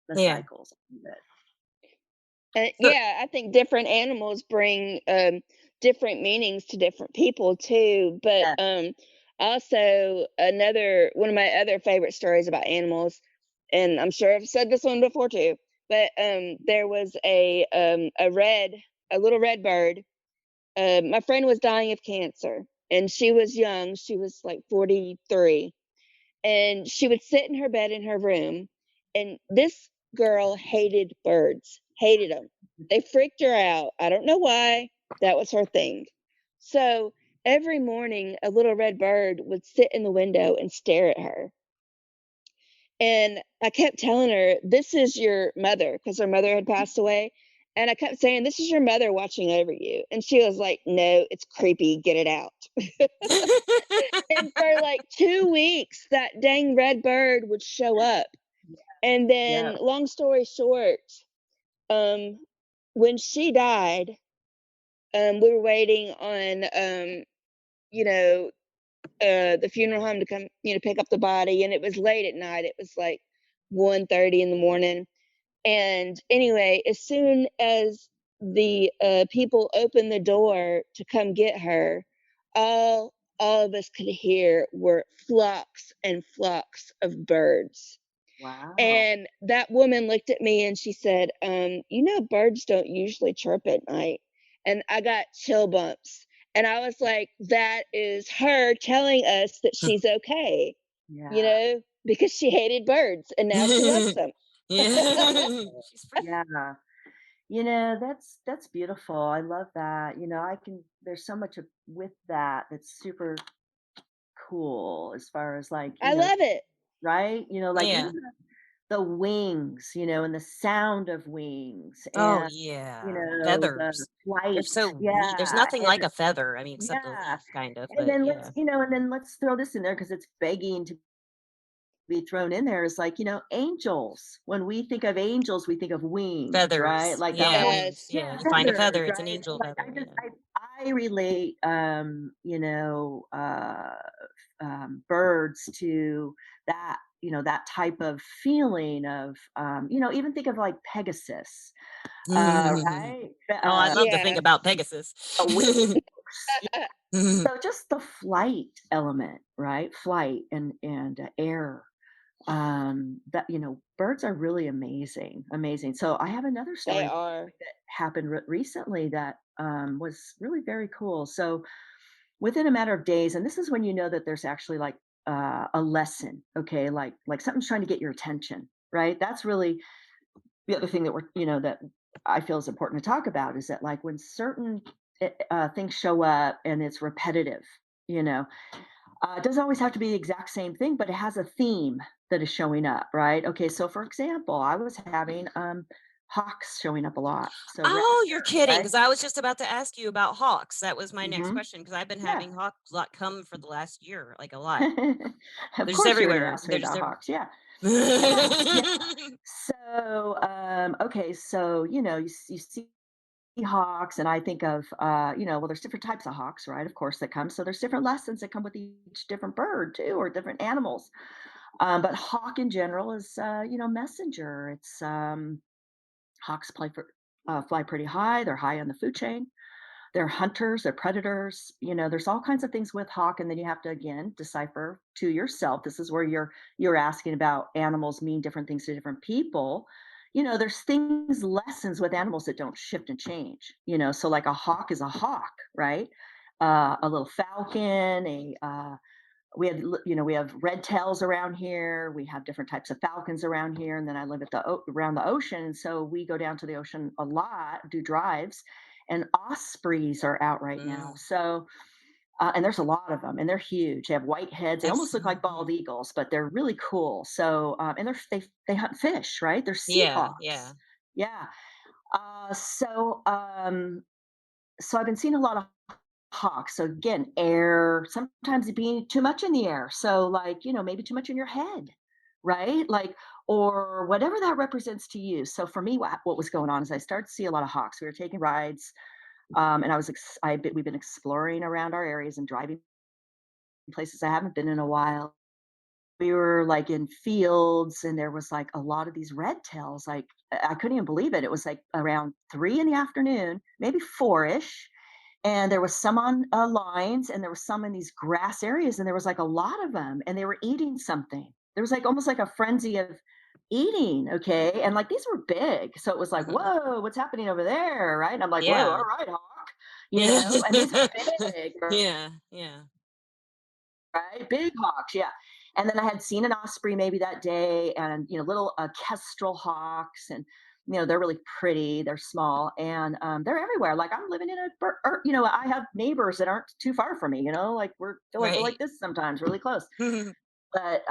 the yeah. cycles of it. So yeah. I think different animals bring different meanings to different people too. But Yeah. also another one of my other favorite stories about animals, and I'm sure I've said this one before too. But there was a little red bird. My friend was dying of cancer, and she was young. She was like 43, and she would sit in her bed in her room, and this girl hated birds, hated them. They freaked her out. I don't know why. That was her thing. So every morning, a little red bird would sit in the window and stare at her. And I kept telling her, "This is your mother," because her mother had passed away. And I kept saying, "This is your mother watching over you." And she was like, "No, it's creepy. Get it out." And for like 2 weeks, that dang red bird would show up. And Yeah. then, long story short, um, when she died, we were waiting on, you know, the funeral home to come, pick up the body, and it was late at night. It was like 1:30 in the morning. And anyway, as soon as the people opened the door to come get her, all all of us could hear were flocks and flocks of birds. Wow. And that woman looked at me and she said, birds don't usually chirp at night. And I got chill bumps. And I was like, that is her telling us that she's okay, Yeah. because she hated birds and now she loves them. Yeah. She's free. Yeah. That's beautiful. I love that. There's so much with that that's super cool as far as like, I love it. right? Like Yeah. even the wings, and the sound of wings Oh, and, yeah. the Feathers. They're flight. so neat. There's Yeah. nothing And like a feather, I mean, except a yeah. leaf kind of, And but then yeah. let's throw this in there because it's begging to be thrown in there is like, angels. When we think of angels, we think of wings, right? Feathers. Like that Yeah, whole, wings. Yes. yeah, Yeah, you find a feathers, feather, it's an right? angel Like feather, yeah. I relate, birds to that, that type of feeling of, even think of like Pegasus, right? Oh, I love to think Yeah. about Pegasus. Wings. So just the flight element, right? Flight and air. That birds are really amazing, amazing. So I have another They story are. that happened recently that was really very cool. So within a matter of days, and this is when you know that there's actually like a lesson, okay, like something's trying to get your attention, right? That's really the other thing that that I feel is important to talk about is that like when certain things show up and it's repetitive, you know, it doesn't always have to be the exact same thing, but it has a theme that is showing up, right? Okay, so for example, I was having hawks showing up a lot, so red Oh, you're deer, kidding! right? Because I was just about to ask you about hawks. That was my next Hmm. question. Because 'cause I've been Yeah. having hawks lot come for the last year, like, a lot. Of They're just course, you're going to everywhere. ask me They're just about everywhere. hawks. Yeah, yeah, yeah. So, okay, so you see hawks, and I think of well, there's different types of hawks, right? Of course, that come. So there's different lessons that come with each different bird too, or different animals. But hawk in general is messenger. It's hawks fly pretty high. They're high on the food chain. They're hunters, they're predators. There's all kinds of things with hawk, and then you have to again decipher to yourself. This is where you're asking about animals mean different things to different people. There's things, lessons with animals that don't shift and change. So like a hawk is a hawk, right? A little falcon, we have red tails around here. We have different types of falcons around here, and then I live around the ocean, and so we go down to the ocean a lot, do drives, and ospreys are out right now. Mm, So, and there's a lot of them, and they're huge. They have white heads. They that's almost look like bald eagles, but they're really cool. So, and they hunt fish, right? They're yeah, seahawks. yeah. Yeah. So I've been seeing a lot of hawks. So again, air, sometimes it being too much in the air. So like, maybe too much in your head, right? Like, or whatever that represents to you. So for me, what was going on is I started to see a lot of hawks. We were taking rides, and we've been exploring around our areas and driving places I haven't been in a while. We were like in fields, and there was like a lot of these red tails. Like I couldn't even believe it. It was like around 3 in the afternoon, maybe 4ish, and there was some on lines, and there was some in these grass areas, and there was like a lot of them, and they were eating something. There was like almost like a frenzy of eating, okay, and like these were big, so it was like, whoa, what's happening over there, right? And I'm like, whoa, Yeah. all right, hawk, Yeah. and these are big, Yeah, yeah. right? Big hawks, yeah. And then I had seen an osprey maybe that day, and little kestrel hawks, and they're really pretty. They're small, and they're everywhere. Like I'm living in I have neighbors that aren't too far from me. Like feel like we're Right. like this sometimes, really close. But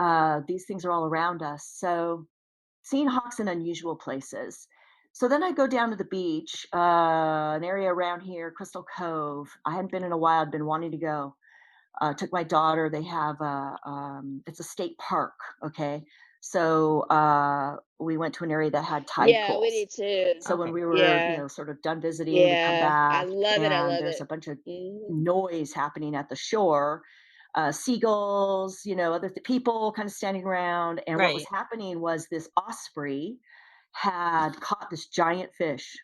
these things are all around us. So seeing hawks in unusual places. So then I go down to the beach, an area around here, Crystal Cove. I hadn't been in a while. I'd been wanting to go. Took my daughter. They have it's a state park. Okay, so we went to an area that had tide Yeah, we pools. do too. So when Okay. we were, Yeah. sort of done visiting, we come Yeah. I back, love it. I and love there's it. a bunch of Mhm. noise happening at the shore. Seagulls, other people kind of standing around. And what was Right. happening was this osprey had caught this giant fish,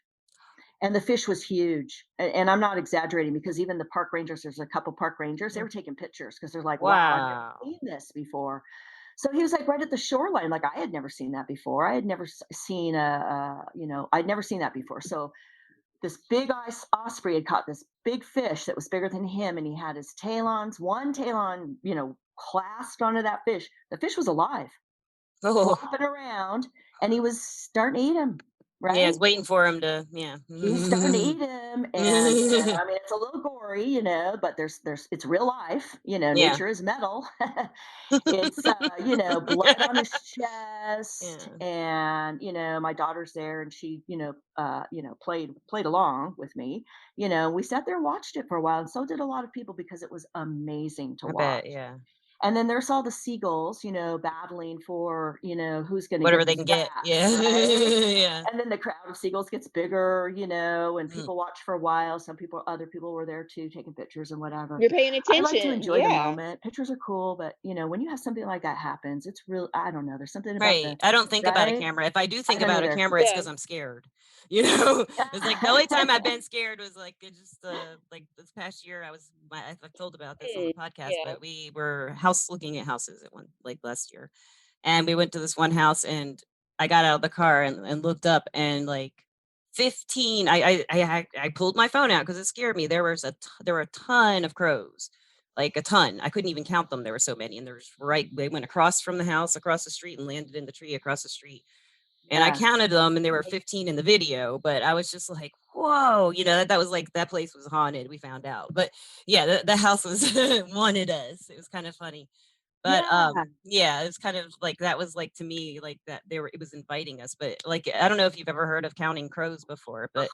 and the fish was huge. And I'm not exaggerating, because even the park rangers, there's a couple park rangers, they Mm. were taking pictures because they're like, wow, I've never Wow. seen this before. So he was like right at the shoreline. Like I had never seen that before. I had never seen I'd never seen that before. So this big ice osprey had caught this big fish that was bigger than him, and he had his one tail on, clasped onto that fish. The fish was alive, Oh, flopping around, and he was starting to eat him, yeah, I right? was waiting for him to yeah. He's starting to eat him, and I mean, it's a little gory, but it's real life. Yeah. Nature is metal. It's blood on his chest, Yeah, and my daughter's there, and she played along with me. We sat there and watched it for a while, and so did a lot of people, because it was amazing to I bet, watch. yeah. And then there's all the seagulls, battling for, who's going to Whatever get they the can get. scraps, Yeah. right? Yeah. And then the crowd of seagulls gets bigger, and Mhm. people watch for a while. Other people were there too, taking pictures and whatever. You're paying I like to attention. enjoy the Yeah. moment. Pictures are cool, but when you have something like that happens, it's real. I don't know. There's something about Right. the I don't think about a right. camera. If I do I think don't about a either. camera, it's Yeah. because 'cause I'm scared. You know? It's like the only time I've been scared was, like, it just, like, this past year, I've told about this on the Mm, podcast, yeah. but we were looking at houses at one like, last year, and we went to this one house, and I got out of the car and looked up, and, like, 15 I pulled my phone out because it scared me. There were a ton of crows, like, a ton. I couldn't even count them, there were so many, and they went across from the house, across the street, and landed in the tree across the street. And I Yeah. counted them, and there were 15 in the video, but I was just like, "Whoa," that was like that place was haunted, we found out. But yeah, the house was wanted us. It was kind of funny. But, Yeah. yeah, it's kind of like that was like to me, like that it was inviting us, but, like, I don't know if you've ever heard of counting crows before, but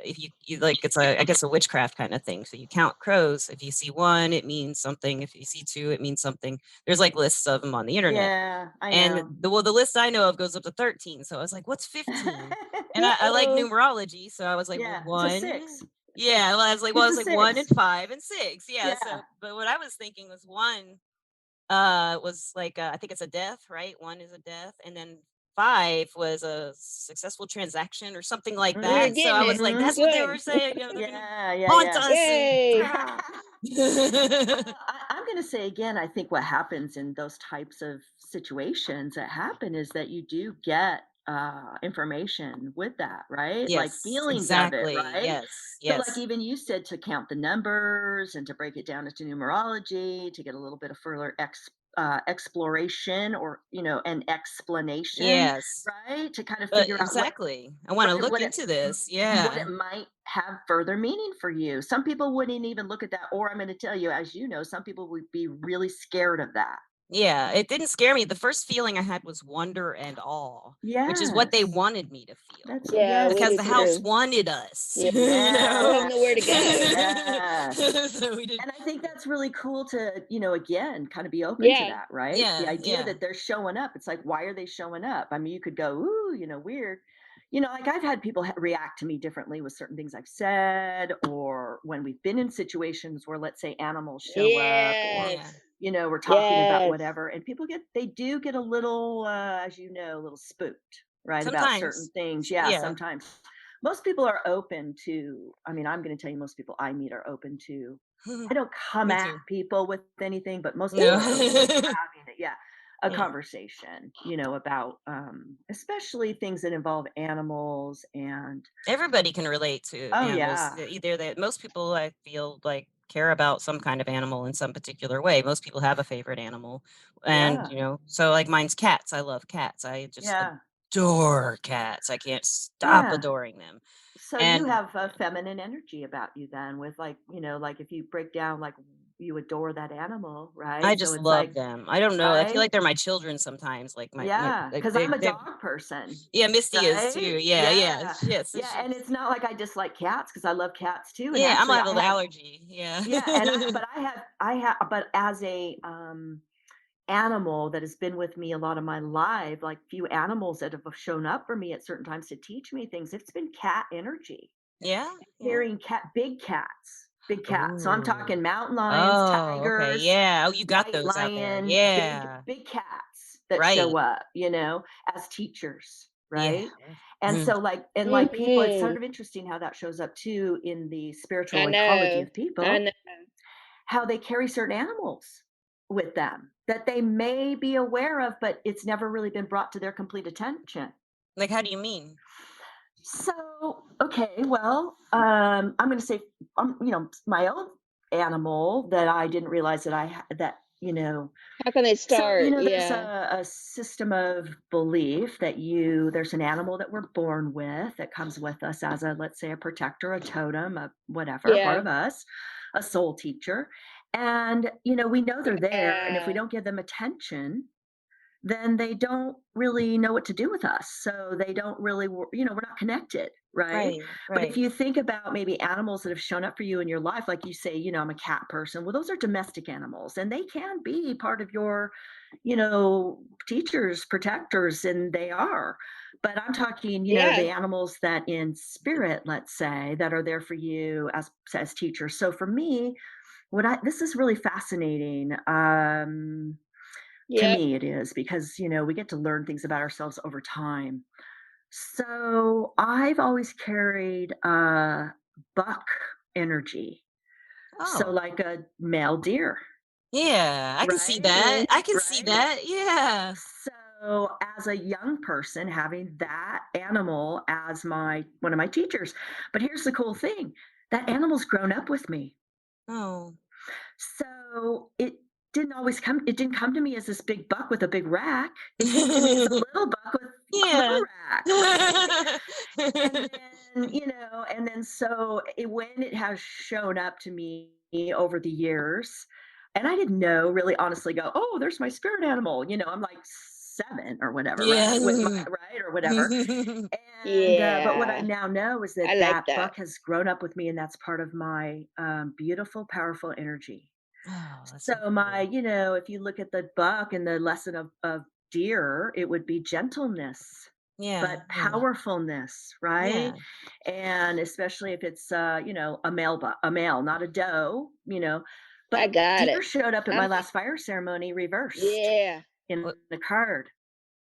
if you like, it's a I guess a witchcraft kind of thing. So you count crows. If you see one, it means something. If you see two, it means something. There's like lists of them on the internet. Yeah. I And know. the list I know of goes up to 13. So I was like, what's 15? And I like Uh-oh. numerology. So I was like, well, Yeah. It's a one. six. Yeah. Well, It's I was a like one six. and five and six. Yeah. Yeah. So, but what I was thinking was one was like I think it's a death, right? One is a death, and then five was a successful transaction or something like You're that. Mhm. So getting I was it. like, Mhm. that's what they Good. were saying. They're gonna Yeah. Yeah. haunt Yeah. us and Yay. ah. I'm going to say again, I think what happens in those types of situations that happen is that you do get information with that, right? Like Yes, feelings of it, exactly. right? Yes, So, like yes, even you said to count the numbers and to break it down into numerology to get a little bit of further exploration or an explanation, yes. right? To kind of figure out Exactly. I want to right, look into this. what Yeah. it might have further meaning for you. Some people wouldn't even look at that, or I'm going to tell you, as you know, some people would be really scared of that. Yeah, it didn't scare me. The first feeling I had was wonder and awe, which is what they Yes, wanted me to feel. that's Yeah, we Because do the house too. wanted us, Yeah. you We know? have yes, nowhere to go. yes. So we did And I think yeah. that's really cool to, again, kind of be open to Yeah. that, right? The Yeah, idea yeah. that they're showing up. It's like, why are they showing up? I mean, you could go, ooh, weird. Like I've had people react to me differently with certain things I've said, or when we've been in situations where, let's say, animals show up, or, Yes. Yeah. we're talking about Yes. whatever, and they do get a little, as a little spooked, right, about certain Sometimes. things. Yeah, Yeah. sometimes. Most people are open to, I mean, I'm going to tell you, most people I meet are open to I don't come Me at too. people with anything, but most people No. are open to having it. Yeah, a Yeah. conversation, about especially things that involve animals and Everybody can relate to oh animals. yeah, Either that most people I feel like care about some kind of animal in some particular way. Most people have a favorite animal. And, yeah, so like mine's cats. I love cats. I just yeah, adore cats. I can't stop yeah. adoring them. So you And have a feminine energy about you then, with like like if you break down like you adore that animal, I right? So just it's love like them. I don't know. I feel right, like they're my children sometimes. Like my yeah, because I'm a dog person. yeah, Misty is too. Right? Yeah, yeah. Yeah. Yes. Yeah, and it's not like I dislike cats because I love cats too, and Yeah, I'm actually I liable to have allergy. Yeah. yeah, and I have but as a, animal that has been with me a lot of my life, like, few animals that have shown up for me at certain times to teach me things, it's been cat energy. Yeah, yeah. Hearing big cats. So I'm Oh. talking mountain lions, Oh, okay. tigers, Yeah. Oh, you got white those out there. lion, Yeah. big cats that show Right. up, as teachers, Yeah. right? And Mm. so like people, it's Mhm. sort of interesting how that shows up too in the spiritual I ecology know. of I people, know. how they carry certain animals with them that they may be aware of, but it's never really been brought to their complete attention. Like, how do you mean? So, okay, well, I'm going to say, my own animal that I didn't realize that How can they so, start? there's Yeah. a system of belief that there's an animal that we're born with that comes with us as a, let's say, a protector, a totem, a whatever, part Yeah. of us, a soul teacher. And, we know they're there. And if we Yeah. don't give them attention, then they don't really know what to do with us. So they don't really, we're not connected. right? Right, But if right. you think about maybe animals that have shown up for you in your life, like you say, I'm a cat person. Well, those are domestic animals and they can be part of your, teachers, protectors, and they are. But I'm talking, Yeah. the animals that in spirit, let's say, that are there for you as teachers. So for me, this is really fascinating. To Yep. me, it is because, we get to learn things about ourselves over time. So I've always carried buck energy. So Oh, like a male deer, yeah, I can see right? that. Mhm. I can see Right? that. Yeah. So as a young person having that animal as my one of my teachers. But here's the cool thing. That animal's grown up with me. Oh. So it didn't come to me as this big buck with a big rack. It came to me as a little buck with no Yeah. rack, right? And then so when it has shown up to me over the years, and I didn't know really honestly go, oh, there's my spirit animal. I'm like 7 or whatever, Yeah. right? With my right or whatever. And but what I Yeah. now know is that I like that that. buck has grown up with me, and that's part of my beautiful, powerful energy. Oh, that's so So my, cool. if you look at the buck and the lesson of deer, it would be gentleness, Yeah, but yeah, powerfulness, right? yeah. And especially if it's a male, not a doe, I But got deer it. showed up at I'm my last fire ceremony reversed yeah. in What the card,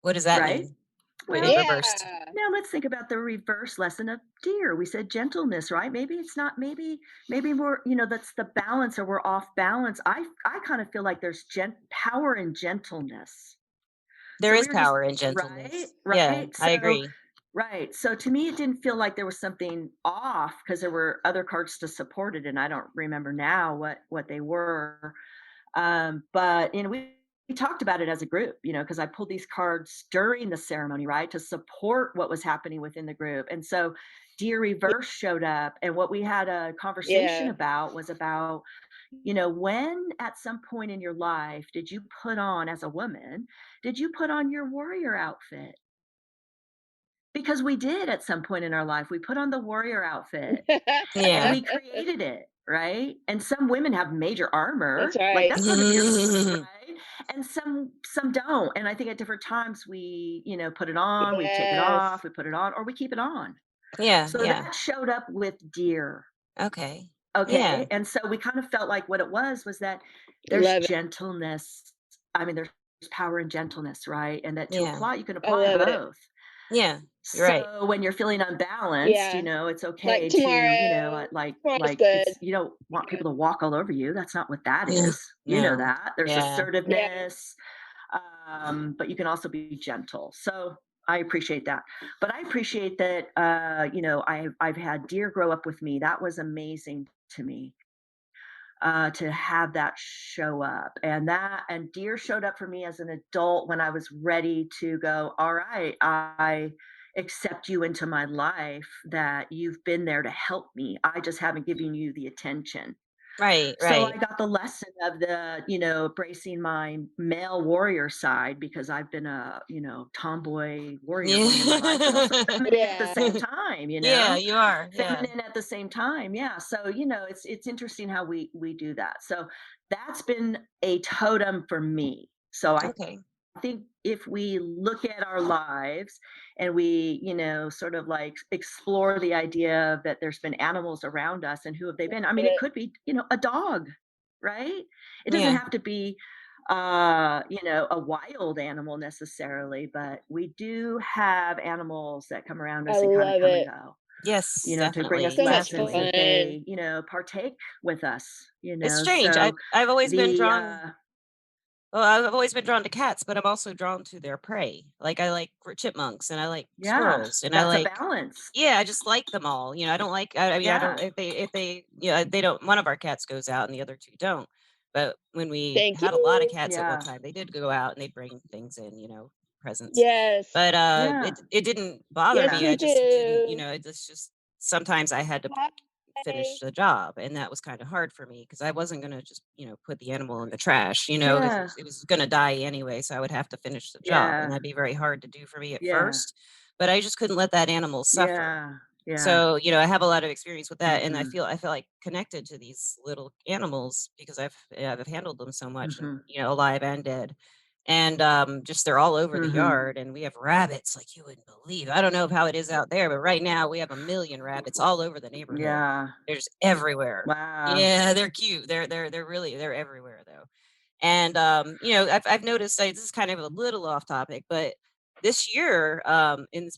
what does that right? mean? When it Well, reversed? Yeah. now let's think about the reverse lesson of deer. We said gentleness, right? Maybe it's not maybe we're, that's the balance or we're off balance. I kind of feel like there's power and gentleness. There So is we were just power in right, gentleness. Yeah, right. I So agree. right. So to me it didn't feel like there was something off because there were other cards to support it and I don't remember now what they were. But we talked about it as a group, because I pulled these cards during the ceremony, right, to support what was happening within the group. And so Dear Reverse showed up, and what we had a conversation Yeah. about was about, when at some point in your life did you put on as a woman, did you put on your warrior outfit? Because we did at some point in our life. We put on the warrior outfit and Yeah. we created it, right? And some women have major armor, That's like right. that's one of your right? And some don't. And I think at different times we, put it on, we take it Yes. off, we put it on, or we keep it on. Yeah, So yeah. that showed up with deer. Okay. Yeah, Okay. And so we kind of felt like what it was that there's Love it. gentleness. I mean, there's power in gentleness, right? And that yeah, you can I apply love it. both. yeah. You're right. So when you're feeling unbalanced, Yeah. it's Like okay to, tomorrow. Tomorrow's good. it's you don't want people to walk all over you. That's not what that Yeah. is. You know No. that. There's Yeah. Yeah. assertiveness, but you can also be gentle. So I appreciate that. But I appreciate that I've had deer grow up with me. That was amazing to me to have that show up. And deer showed up for me as an adult when I was ready to go, all right, I accept you into my life, that you've been there to help me. I just haven't given you the attention. Right, So I right. got the lesson of the, bracing my male warrior side because I've been a, tomboy warrior woman in my life, but also Yeah. feminine at the same Yeah. Yeah, time. you are. Yeah. Feminine at the same time. Yeah. So, it's interesting how we do that. So that's been a totem for me. So I Okay. think if we look at our lives and we, sort of like explore the idea that there's been animals around us and who have they been? I mean, it But could be, a dog, right? It doesn't Yeah. have to be a wild animal necessarily, but we do have animals that come around I us and kind of love come and it. go, Yes, to bring us definitely, So much lessons definitely. that fun. they, partake with us, It's strange. So I've always been the drawn well, I've always been drawn to cats, but I'm also drawn to their prey. Like I like chipmunks and I like yeah, squirrels and I that's a like balance. yeah, I just like them all. I don't like I mean I don't Yeah. if they they don't one of our cats goes out and the other two don't. But when we Thank had a lot of you. cats at one Yeah. time, they did go out and they'd bring things in, presents. Yes. But Yeah. it didn't bother Yes, me. Yeah. I we just didn't, do. it's just sometimes I had to Hi. finish the job, and that was kinda hard for me because I wasn't gonna just, put the animal in the trash, Yeah. it was gonna die anyway, so I would have to finish the job, and Yeah. that'd be very hard to do for me at Yeah. first, but I just couldn't let that animal suffer. Yeah. Yeah. So, I have a lot of experience with that, and Mhm. I feel like connected to these little animals because I've handled them so much, and Mhm. alive and dead, and just they're all over the Mhm. yard, and we have rabbits like you wouldn't believe. I don't know how it is out there, but right now we have a million rabbits all over the neighborhood. Yeah. They're just everywhere. Wow. Yeah, they're cute. They're everywhere though. And, I've noticed, like, this is kind of a little off topic, but this year, in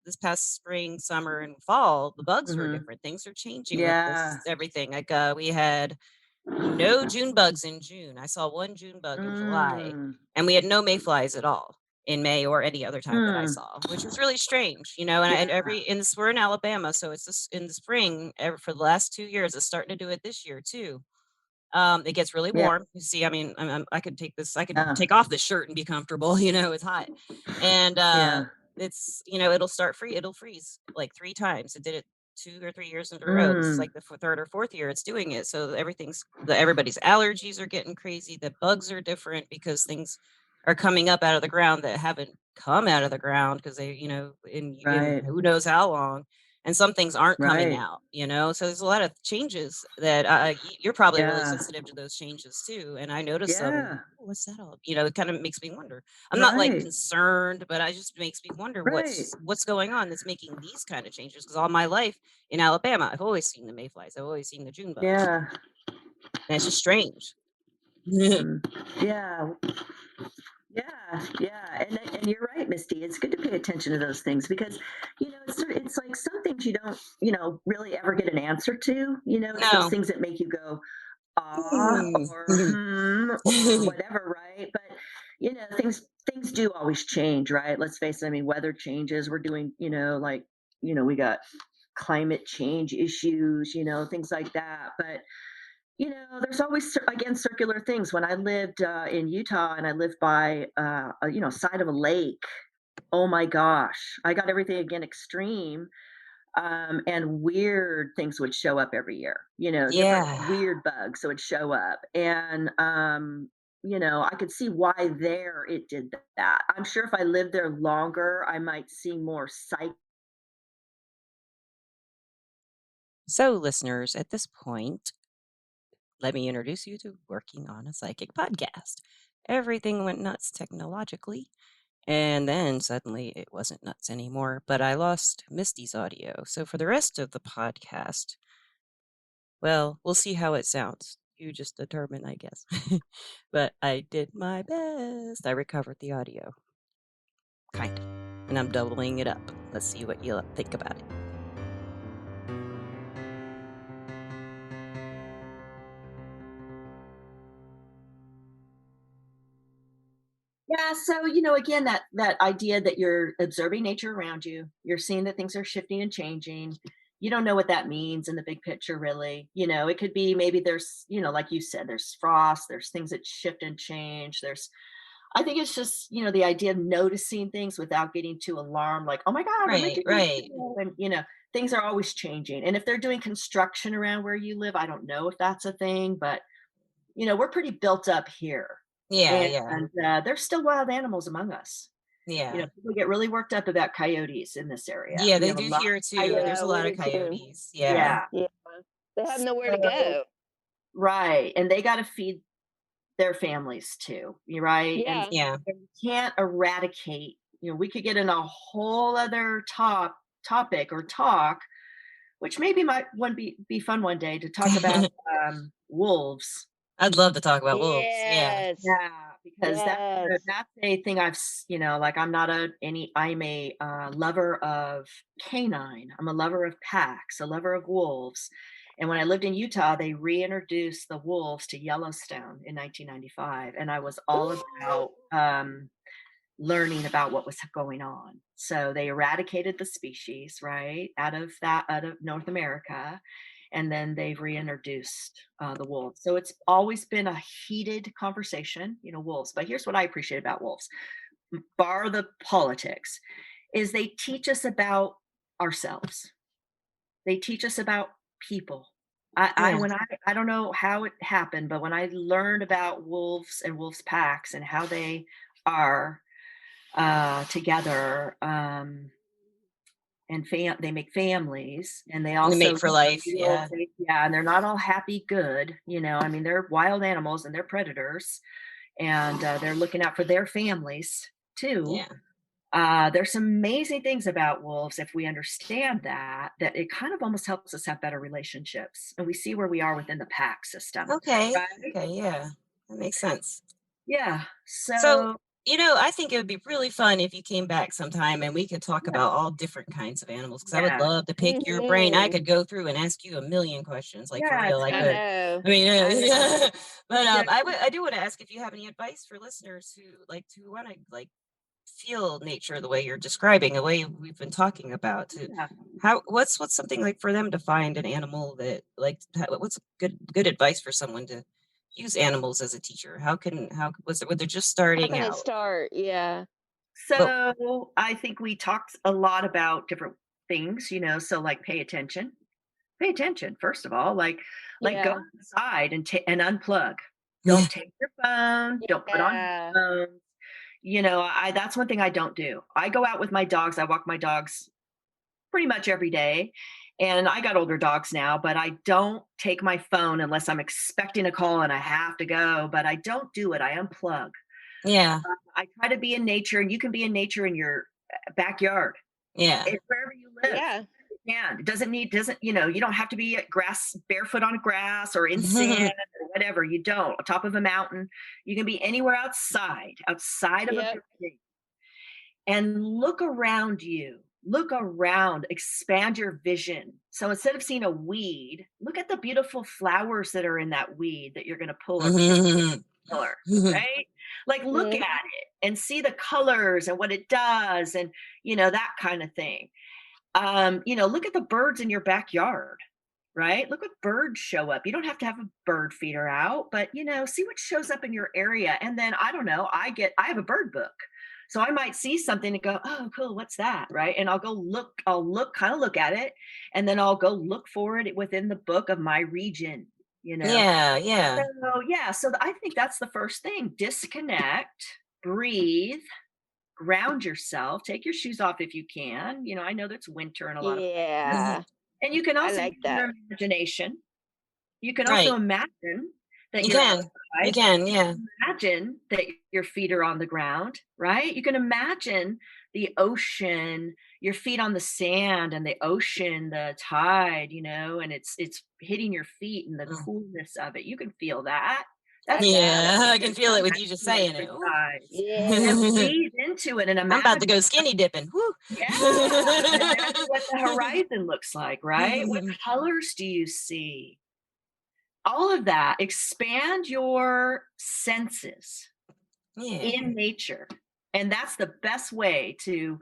this past spring, summer, and fall, the bugs were Mhm. different. Things are changing with this Yeah. everything. Like, we had no June bugs in June. I saw 1 June bug in July, Mm. and we had no mayflies at all in May or any other time that I Mm. saw, which was really strange, and Yeah. every in this we're in Alabama, so it's this in the spring, ever for the last 2 years, it's starting to do it this year too. It gets really Yeah. warm. You see, I mean, I could Yeah. take off this shirt and be comfortable, it's hot. And Yeah. it'll it'll freeze like 3 times. It did it 2 or 3 years in a row. This is Mm. like the 3rd or 4th year it's doing it. So everybody's allergies are getting crazy. The bugs are different because things are coming up out of the ground that haven't come out of the ground because they, in Right. who knows how long, and some things aren't coming Right. out. So there's a lot of changes that you're probably really Yeah. sensitive to those changes too, and I notice them and Yeah. "Oh, what's that all?" It kind of makes me wonder. I'm not like Right. concerned, but I just makes me wonder Right. what's going on that's making these kind of changes, because all my life in Alabama I've always seen the mayflies, I've always seen the June bugs, Yeah. and it's just strange. Mm. Yeah. Yeah, yeah, and you're right, Misty. It's good to pay attention to those things because, it's like some things you don't, really ever get an answer to. It's those No. things that make you go, ah, Mm. or hmm, or whatever, right? But things do always change, right? Let's face it. I mean, weather changes. We're doing, like, we got climate change issues, things like that. But there's always again circular things. When I lived in Utah and I lived by side of a lake, oh my gosh, I got everything again extreme, and weird things would show up every year. Different Yeah. weird bugs would show up, and I could see why there it did that. I'm sure if I lived there longer, I might see more psych. So, listeners, at this point, let me introduce you to Working on a Psychic podcast. Everything went nuts technologically, and then suddenly it wasn't nuts anymore, but I lost Misty's audio. So for the rest of the podcast, well, we'll see how it sounds. You just determine, I guess. But I did my best. I recovered the audio, kind of. And I'm doubling it up. Let's see what you think about it. Yeah, so again, that idea that you're observing nature around you, you're seeing that things are shifting and changing. You don't know what that means in the big picture, really. It could be maybe there's, like you said, there's frost, there's things that shift and change. I think it's just, the idea of noticing things without getting too alarmed, like, oh my God, what am I Right, doing? right. And things are always changing. And if they're doing construction around where you live, I don't know if that's a thing, but we're pretty built up here, Yeah, and yeah, there's still wild animals among us. yeah. People get really worked up about coyotes in this area. Yeah, We they have a do lot here of too. coyotes. There's Yeah, a we lot of do too. coyotes. Yeah. Yeah. Yeah. They have nowhere to So, go. right, and they got to feed their families too. You right, and Yeah. Yeah. you can't eradicate. We could get in a whole other topic or talk, which maybe might one be fun one day to talk about wolves. I'd love to talk about wolves. Yeah. Yes. Yeah, because Yes. that's a thing like I'm a lover of canine. I'm a lover of packs, a lover of wolves. And when I lived in Utah, they reintroduced the wolves to Yellowstone in 1995, and I was all Ooh. about learning about what was going on. So they eradicated the species, right, out of North America, and then they've reintroduced the wolves. So it's always been a heated conversation, wolves. But here's what I appreciate about wolves, bar the politics, is they teach us about ourselves. They teach us about people. Yeah. I don't know how it happened, but when I learned about wolves and wolves packs and how they are together, and they make families, and they And the mate also for life, feel yeah. yeah, and they're not all happy good, I mean, they're wild animals and they're predators, and they're looking out for their families too. Yeah. There's some amazing things about wolves if we understand that it kind of almost helps us have better relationships, and we see where we are within the pack system, Okay, right? okay, yeah, that makes sense. Yeah. So, So I think it would be really fun if you came back sometime and we could talk yeah, about all different kinds of animals because I would yeah, love to pick your brain. I Mhm. could go through and ask you a million questions, like for yeah. real, It's I I good. could. know. I mean, I know. yeah. But Yeah, I do want to ask if you have any advice for listeners who like to want to like feel nature the way you're describing, the way we've been talking about. To yeah. how what's something like for them to find an animal that like what's good advice for someone to use animals as a teacher? How was it when they're just How starting can they out? start? Yeah. But So I think we talked a lot about different things, so like pay attention. Pay attention, first of all, like go Yeah. outside and unplug. yeah. Don't take your phone, don't put on Yeah. headphones. I that's one thing I don't do. I go out with my dogs. I walk my dogs pretty much every day. And I got older dogs now, but I don't take my phone unless I'm expecting a call and I have to go, but I don't do it. I unplug. Yeah. I try to be in nature, and you can be in nature in your backyard. Yeah. It's wherever you live. Yeah. You can. It doesn't, you don't have to be at grass, barefoot on grass or in sand or whatever. You don't. On top of a mountain. You can be anywhere outside of a Yep. building, and look around you. Look around, expand your vision. So instead of seeing a weed, look at the beautiful flowers that are in that weed that you're going to pull or pick color, right? Like look at Mhm. it and see the colors and what it does, and that kind of thing. Look at the birds in your backyard, right? Look what birds show up. You don't have to have a bird feeder out, but see what shows up in your area. And then I don't know, I have a bird book. So I might see something and go, oh, cool, what's that? Right. And kind of look at it, and then I'll go look for it within the book of my region, you know. Yeah, yeah. So yeah, so I think that's the first thing. Disconnect, breathe, ground yourself, take your shoes off if you can. I know that's winter in a lot of places. Yeah. And you can I also like use that. your imagination. You can also Right. imagine that You you're can. You outside. can, You yeah. can imagine that your feet are on the ground, right? You can imagine the ocean, your feet on the sand and the ocean, the tide, and it's hitting your feet and the Mm. coolness of it. You can feel that. I That's got it. Yeah, I can feel it with you just an saying it. Ooh. exercise. And Yes. breathe into it and I'm about to imagine. go skinny dipping. Woo. Yeah, and imagine what the horizon looks like, right? What colors do you see? All of that. Expand your senses Yeah, in nature. And that's the best way to,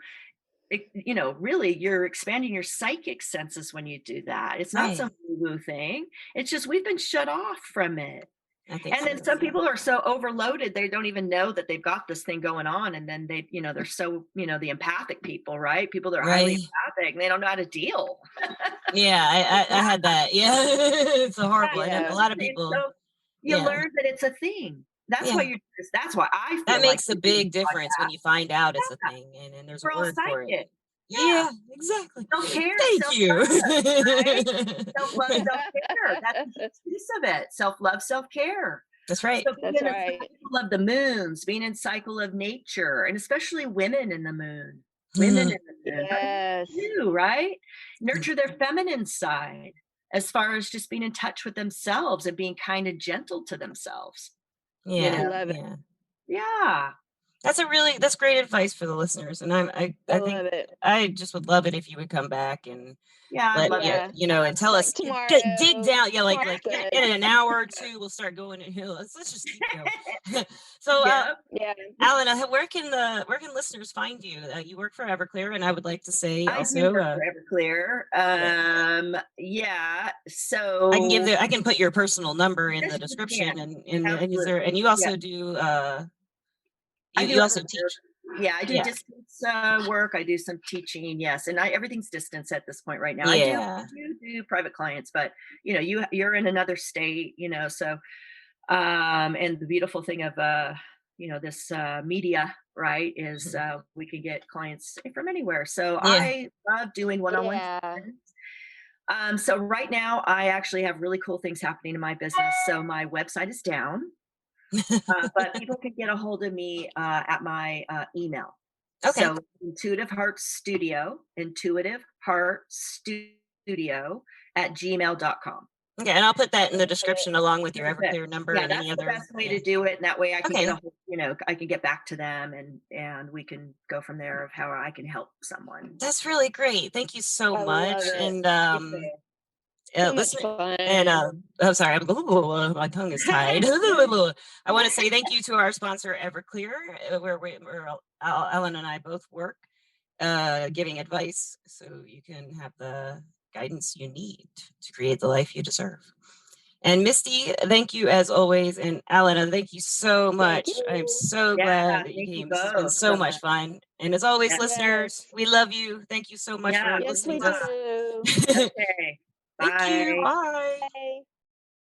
really, you're expanding your psychic senses when you do that. It's not right. some woo-woo thing. It's just we've been shut off from it. I think And so, then some yeah. people are so overloaded, they don't even know that they've got this thing going on. And then they're so, the empathic people, right? People that are highly Right. empathic, and they don't know how to deal. Yeah, I had that. Yeah. It's so horrible. And then a Yeah. lot of And people, so you yeah. learn that it's a thing. That's Yeah. why that's why I That feel like makes a you're doing big this difference when podcast. you find out it's a Yeah, thing and there's a we're all word for it. psychic. Yeah. Yeah, exactly. Self-care, Thank you. self-love, right? Self-love, self-care. That's a huge piece of it. Self-love, self-care. That's right. So being That's in the right. cycle of the moons, being in cycle of nature, and especially women in the moon. Women Mhm. in the moon. That's what Yes. they do, right? Nurture their feminine side as far as just being in touch with themselves and being kind of gentle to themselves. You I Yeah, know? love it. yeah. Yeah. That's great advice for the listeners, and I I think love it. I just would love it if you would come back and Yeah, I'd let love to. Yeah. and tell Like us dig tomorrow. down. Yeah, Tomorrow's in good. an hour or two, we'll start going. Let's just keep going. So, Yep. Yeah. Alan, where can listeners find you? You work for Everclear, and I would like to say I do also, work for Everclear. yeah, Yeah. So I can put your personal number in yes, the you description, can. and is there and Absolutely. you Yeah. also do I do you other also work. teach. Yeah, I do Yeah, distance work. I do some teaching. Yes, and everything's distance at this point right now. yeah, I do private clients, but you're in another state, so and the beautiful thing of this media, right, is we can get clients from anywhere. So Yeah. I love doing one-on-one Yeah. sessions. So right now I actually have really cool things happening in my business. So my website is down, but people can get a hold of me at my email. Okay. So intuitive heart studio at gmail.com. Okay, and I'll put that in the Love description along with your Perfect. Everclear number Yeah, and that's any the other. best way Yeah. to do it, and that way I can get Okay. a whole, I can get back to them, and we can go from there of how I can help someone. That's really great. Thank you so I love much. it. And You too. So much listen, and fun. I'm sorry, my tongue is tied. I want to say thank you to our sponsor, Everclear, where Ellen and I both work, giving advice so you can have the guidance you need to create the life you deserve. And Misty, thank you as always. And Allana, thank you so Thank much. I'm you. so Yeah, glad that you thank you came. This has been both so so much much. fun. And as always, Yeah, listeners, Yes. we love you. Thank you so much yeah, for Yes, listening we to us. do. okay. Thank you. Bye. Bye. Bye.